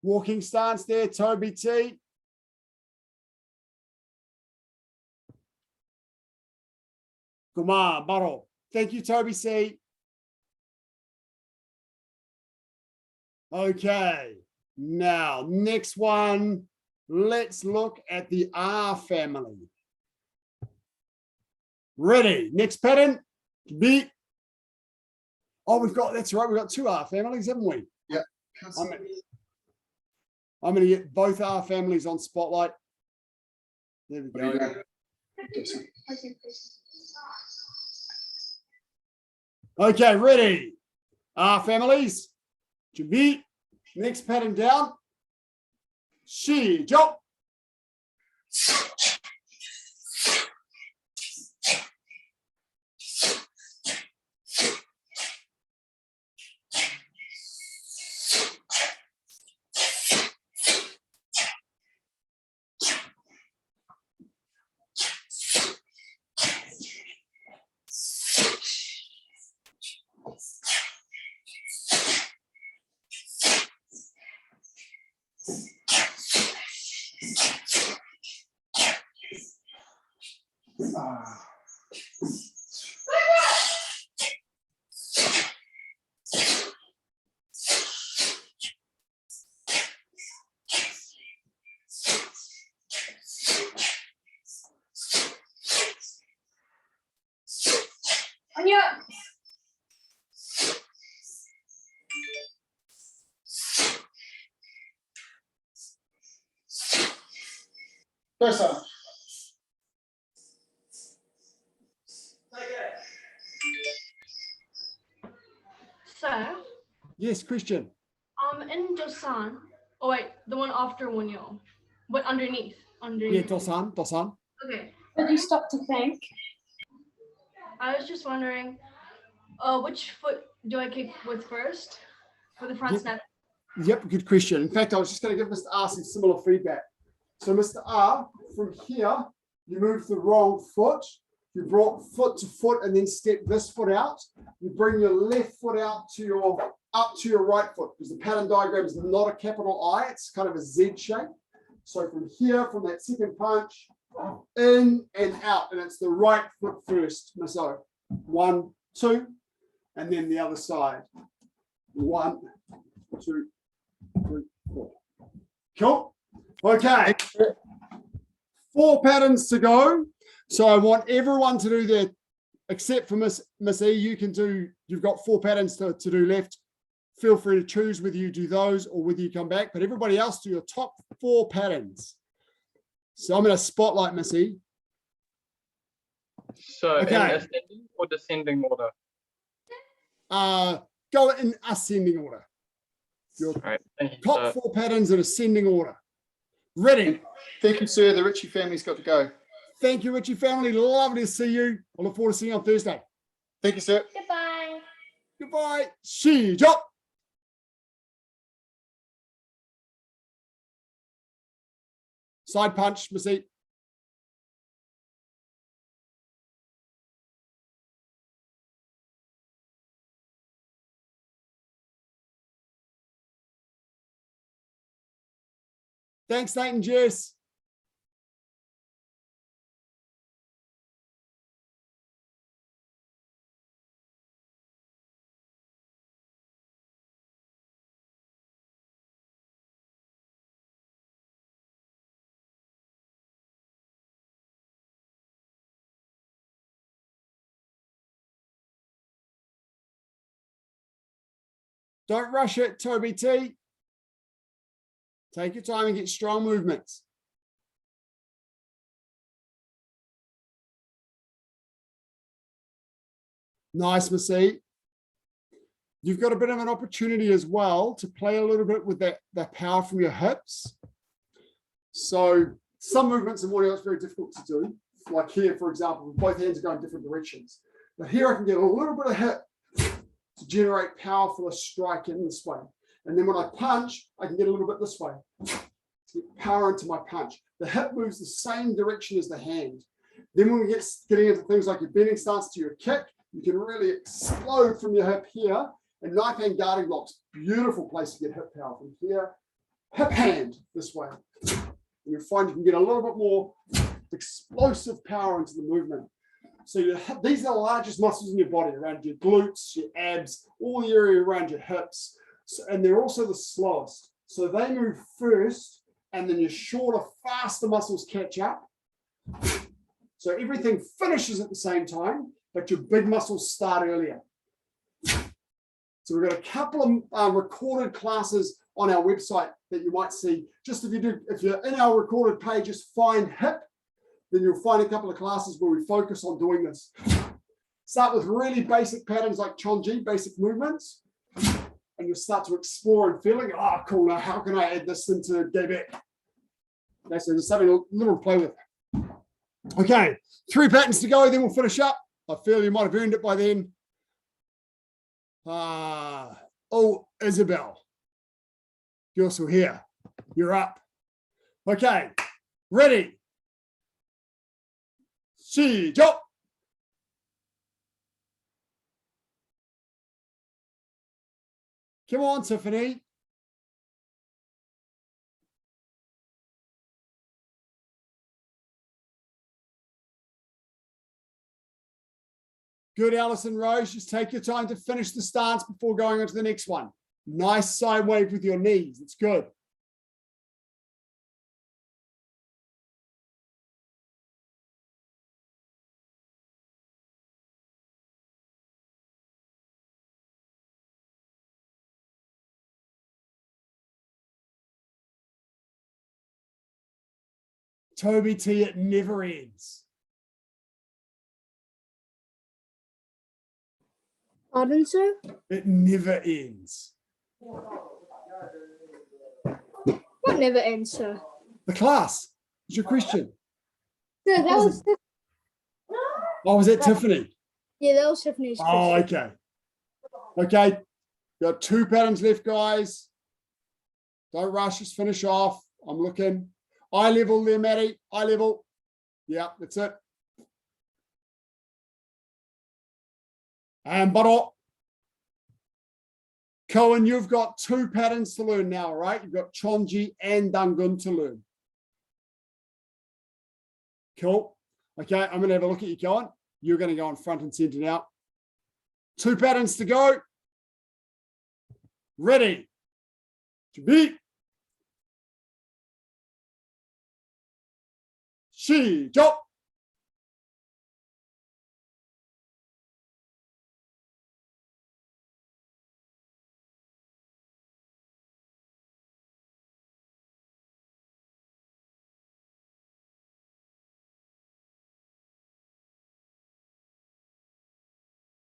Walking stance there, Toby T. Come on, Baro. Thank you, Toby C. Okay, now next one. Let's look at the R family. Ready? Next pattern. B. Oh, that's right. We've got 2 R families, haven't we? Yeah. I'm going to get both R families on spotlight. There we go. Okay, ready. R families. Chuẩn Next pattern down. Shi Chop. Person. So, Yes, Christian. in Dosan, oh wait, the one after Wunyo, but underneath. Yeah, Dosan. Okay. Did you stop to think? I was just wondering, which foot do I kick with first for the front Yep. snap? Yep, good question. In fact, I was just going to give Mr. R some similar feedback. So Mr. R, from here, you moved the wrong foot. You brought foot to foot and then step this foot out. You bring your left foot out to your up to your right foot, because the pattern diagram is not a capital I, it's kind of a Z shape. So from here, from that second punch, in and out, and it's the right foot first. So 1, 2, and then the other side. 1, 2, 3, 4. Cool. Okay. 4 patterns to go. So I want everyone to do their, except for Miss E, you can do, you've got 4 patterns to do left. Feel free to choose whether you do those or whether you come back, but everybody else do your top 4 patterns. So I'm going to spotlight Miss E. So in Okay. ascending or descending order? Go in ascending order. Your All right, thank you. top So, 4 patterns in ascending order. Ready. Thank you, sir. The Ritchie family's got to go. Thank you, Richie family. Lovely to see you. I look forward to seeing you on Thursday. Thank you, sir. Goodbye. Goodbye. 시작. Side punch, Miss E. Thanks, Nate and Jess. Don't rush it, Toby T. Take your time and get strong movements. Nice, Miss E. You've got a bit of an opportunity as well to play a little bit with that power from your hips. So some movements in morning it's very difficult to do. Like here, for example, both hands are going different directions. But here I can get a little bit of hip to generate power for a strike in this way. And then when I punch, I can get a little bit this way to get power into my punch. The hip moves the same direction as the hand. Then when we get getting into things like your bending stance to your kick, you can really explode from your hip here. And knife hand guarding blocks, beautiful place to get hip power from here. Hip hand this way. And you'll find you can get a little bit more explosive power into the movement. So these are the largest muscles in your body, around your glutes, your abs, all the area around your hips. So, and they're also the slowest. So they move first, and then your shorter, faster muscles catch up. So everything finishes at the same time, but your big muscles start earlier. So we've got a couple of recorded classes on our website that you might see. Just if you're in our recorded page, just find hip, then you'll find a couple of classes where we focus on doing this. Start with really basic patterns like Chon-Ji, basic movements, and you'll start to explore and feeling, oh, cool, now how can I add this into Quebec? Okay, so there's something a little to play with. Okay, 3 patterns to go, then we'll finish up. I feel you might have earned it by then. Oh, Isabel, you're still here. You're up. Okay, ready. 시작. Come on, Tiffany. Good, Alison Rose. Just take your time to finish the stance before going on to the next one. Nice side wave with your knees. It's good. Toby T, it never ends. Pardon, sir? It never ends. What never ends, sir? The class is your question. Sir, that was Oh, was that Tiffany? yeah, that was Tiffany's Oh, question. okay. Okay. Got 2 patterns left, guys. Don't rush, just finish off. I'm looking. Eye level there, Maddie. Eye level. Yeah, that's it. And Baro. Cohen, you've got 2 patterns to learn now, right? You've got Chon-Ji and Dangun to learn. Cool. Okay, I'm going to have a look at you, Cohen. You're going to go on front and center now. 2 patterns to go. Ready. To beat. She jump.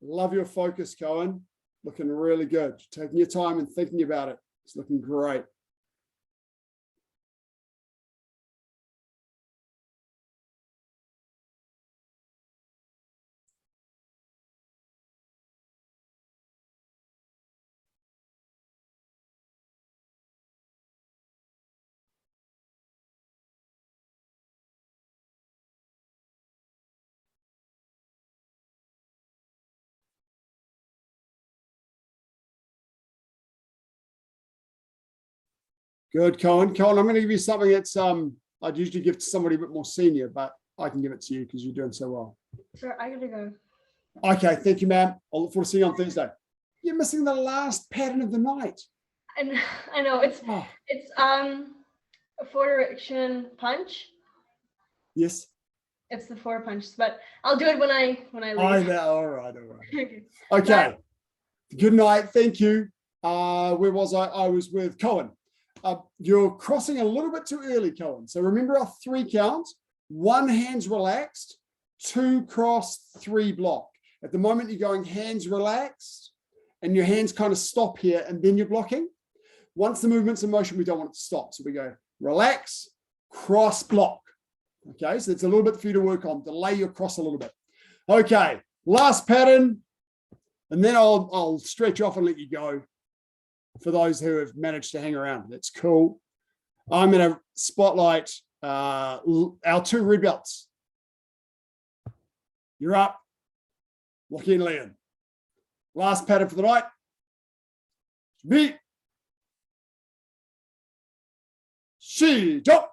Love your focus, Cohen. Looking really good. Taking your time and thinking about it. It's looking great. Good, Cohen. Cohen, I'm going to give you something that's I'd usually give to somebody a bit more senior, but I can give it to you because you're doing so well. Sir, I gotta go. Okay, thank you, ma'am. I'll look forward to seeing you on Thursday. You're missing the last pattern of the night. And I know it's Oh, a 4 direction punch. yes. It's the 4 punches, but I'll do it when I leave. I know. All right. Okay. Okay. Good night. Thank you. Where was I? I was with Cohen. You're crossing a little bit too early, Cohen. So remember our 3 count. 1 hand's relaxed, 2 cross, 3 block. At the moment, you're going hands relaxed, and your hands kind of stop here, and then you're blocking. Once the movement's in motion, we don't want it to stop. So we go relax, cross, block. Okay, so it's a little bit for you to work on. Delay your cross a little bit. Okay, last pattern, and then I'll stretch off and let you go for those who have managed to hang around. That's cool. I'm going to spotlight our 2 red belts. You're up. Lock in, Liam. Last pattern for the night. Beat. She jump.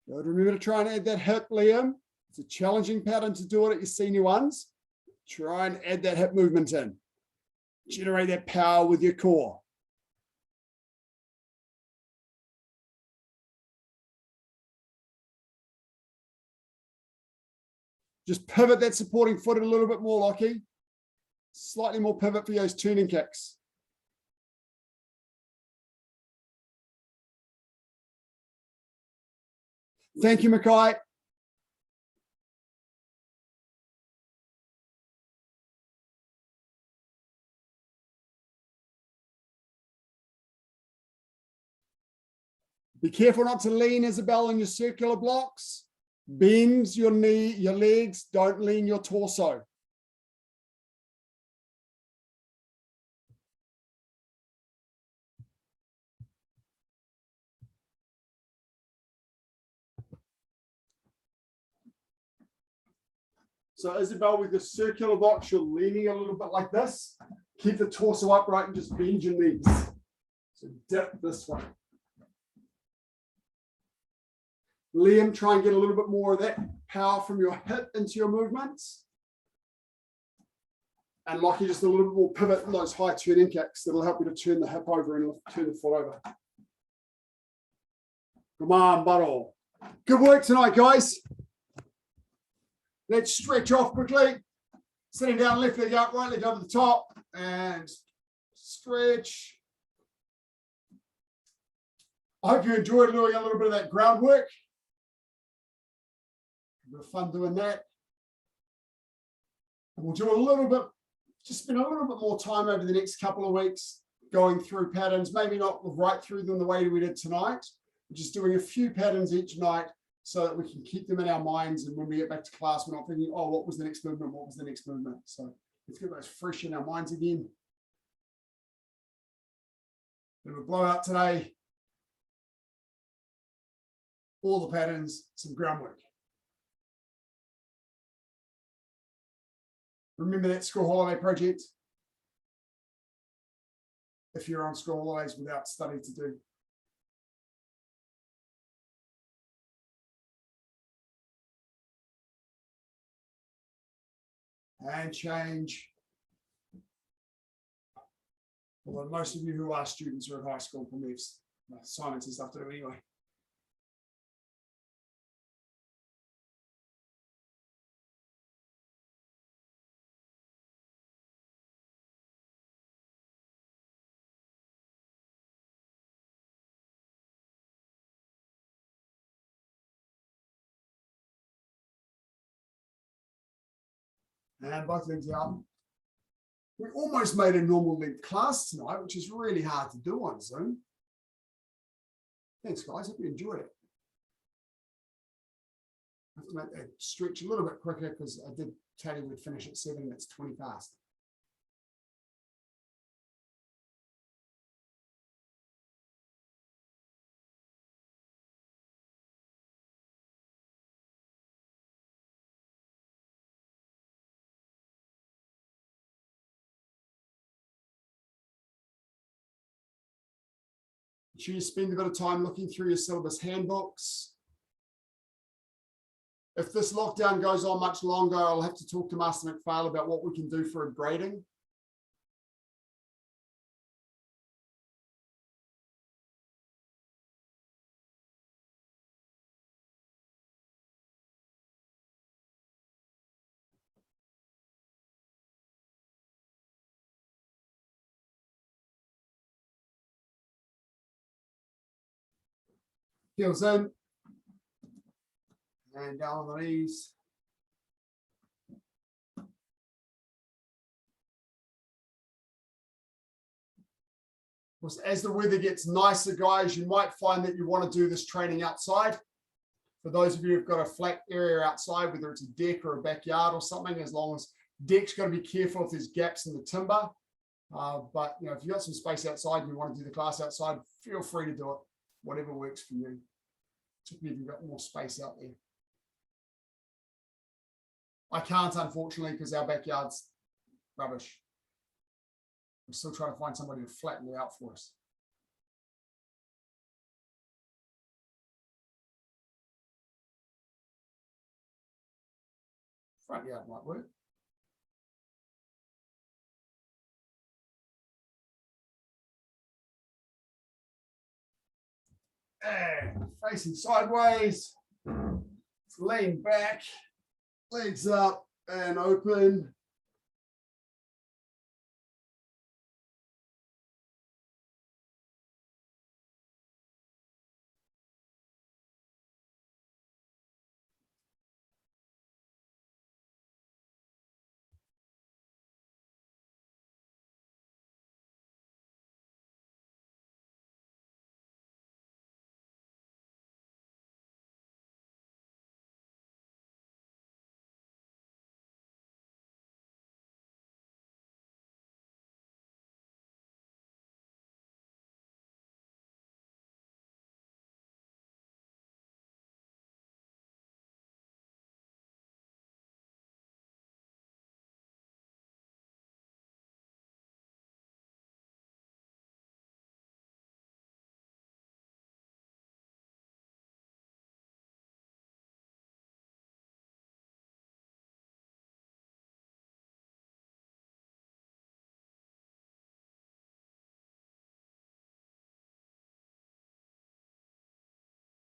Good. Remember to try and add that hip, Liam. It's a challenging pattern to do it at your senior ones. Try and add that hip movement in. Generate that power with your core. Just pivot that supporting foot a little bit more, Lockie. Slightly more pivot for those turning kicks. Thank you, Mackay. Be careful not to lean, Isabel, on your circular blocks. Bend your knee, your legs, don't lean your torso. So Isabel, with the circular blocks, you're leaning a little bit like this. Keep the torso upright and just bend your knees. So dip this way. Liam, try and get a little bit more of that power from your hip into your movements. And Lockie, just a little bit more pivot in those high turning kicks. That'll help you to turn the hip over and turn the foot over. Come on, Baro. Good work tonight, guys. Let's stretch off quickly. Sitting down, left leg up, right leg over the top, and stretch. I hope you enjoyed doing a little bit of that groundwork. A bit of fun doing that. And we'll do a little bit, just spend a little bit more time over the next couple of weeks going through patterns, maybe not right through them the way we did tonight, just doing a few patterns each night so that we can keep them in our minds. And when we get back to class, we're not thinking, oh, what was the next movement? What was the next movement? So let's get those fresh in our minds again. Bit of a blowout today. All the patterns, some groundwork. Remember that school holiday project? If you're on school holidays without study to do. And change. Although most of you who are students are at high school, for me, assignments and stuff to do anyway. And both things out. We almost made a normal length class tonight, which is really hard to do on Zoom. Thanks, guys. Hope you enjoyed it. I have to make that stretch a little bit quicker because I did tell you we'd finish at 7 and it's 20 past. Make sure you spend a bit of time looking through your syllabus handbooks. If this lockdown goes on much longer, I'll have to talk to Master McPhail about what we can do for grading. Heels in and down on the knees. As the weather gets nicer, guys, you might find that you want to do this training outside. For those of you who've got a flat area outside, whether it's a deck or a backyard or something, as long as deck's got to be careful if there's gaps in the timber. But you know, if you've got some space outside and you want to do the class outside, feel free to do it. Whatever works for you. Particularly if you've got more space out there. I can't, unfortunately, because our backyard's rubbish. We're still trying to find somebody to flatten it out for us. Front yard might work. And facing sideways, lean back, legs up and open.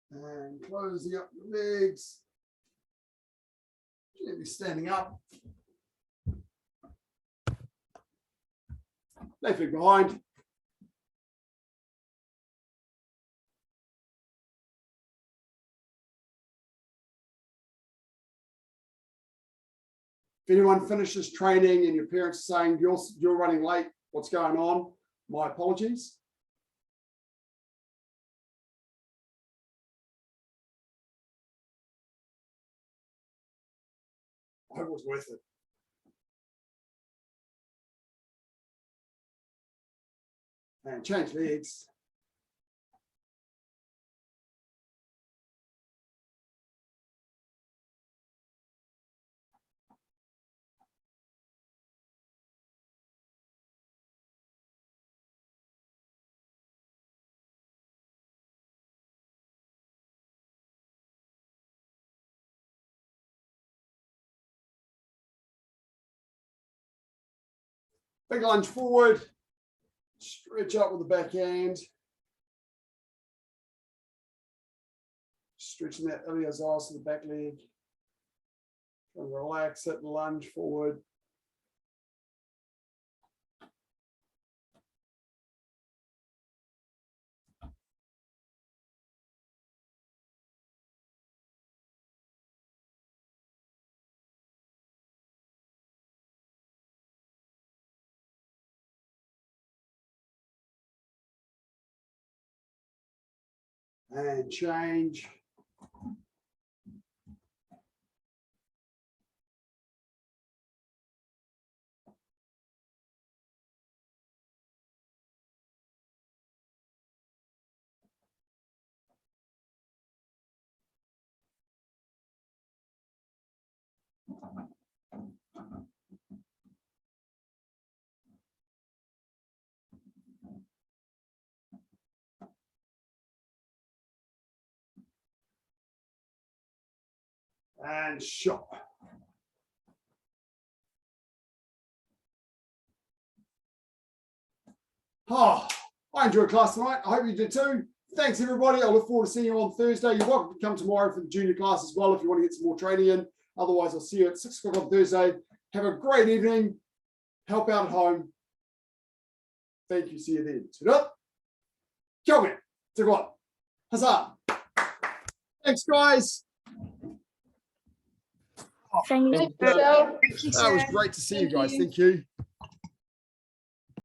And closing up the legs. Gently standing up. Left leg behind. If anyone finishes training and your parents are saying you're running late, what's going on? My apologies. I hope it was worth it. And change legs. Big lunge forward. Stretch up with the back hand. Stretching that iliopsoas to the back leg. And relax it, lunge forward. And change. And shot. Oh, I enjoyed class tonight. I hope you did too. Thanks, everybody. I look forward to seeing you on Thursday. You're welcome to come tomorrow for the junior class as well if you want to get some more training in. Otherwise, I'll see you at 6 o'clock on Thursday. Have a great evening. Help out at home. Thank you. See you then. Ta-da. Kia ora. Te koa. Huzzah. Thanks, guys. Thank you. That was great to see you guys. Thank you.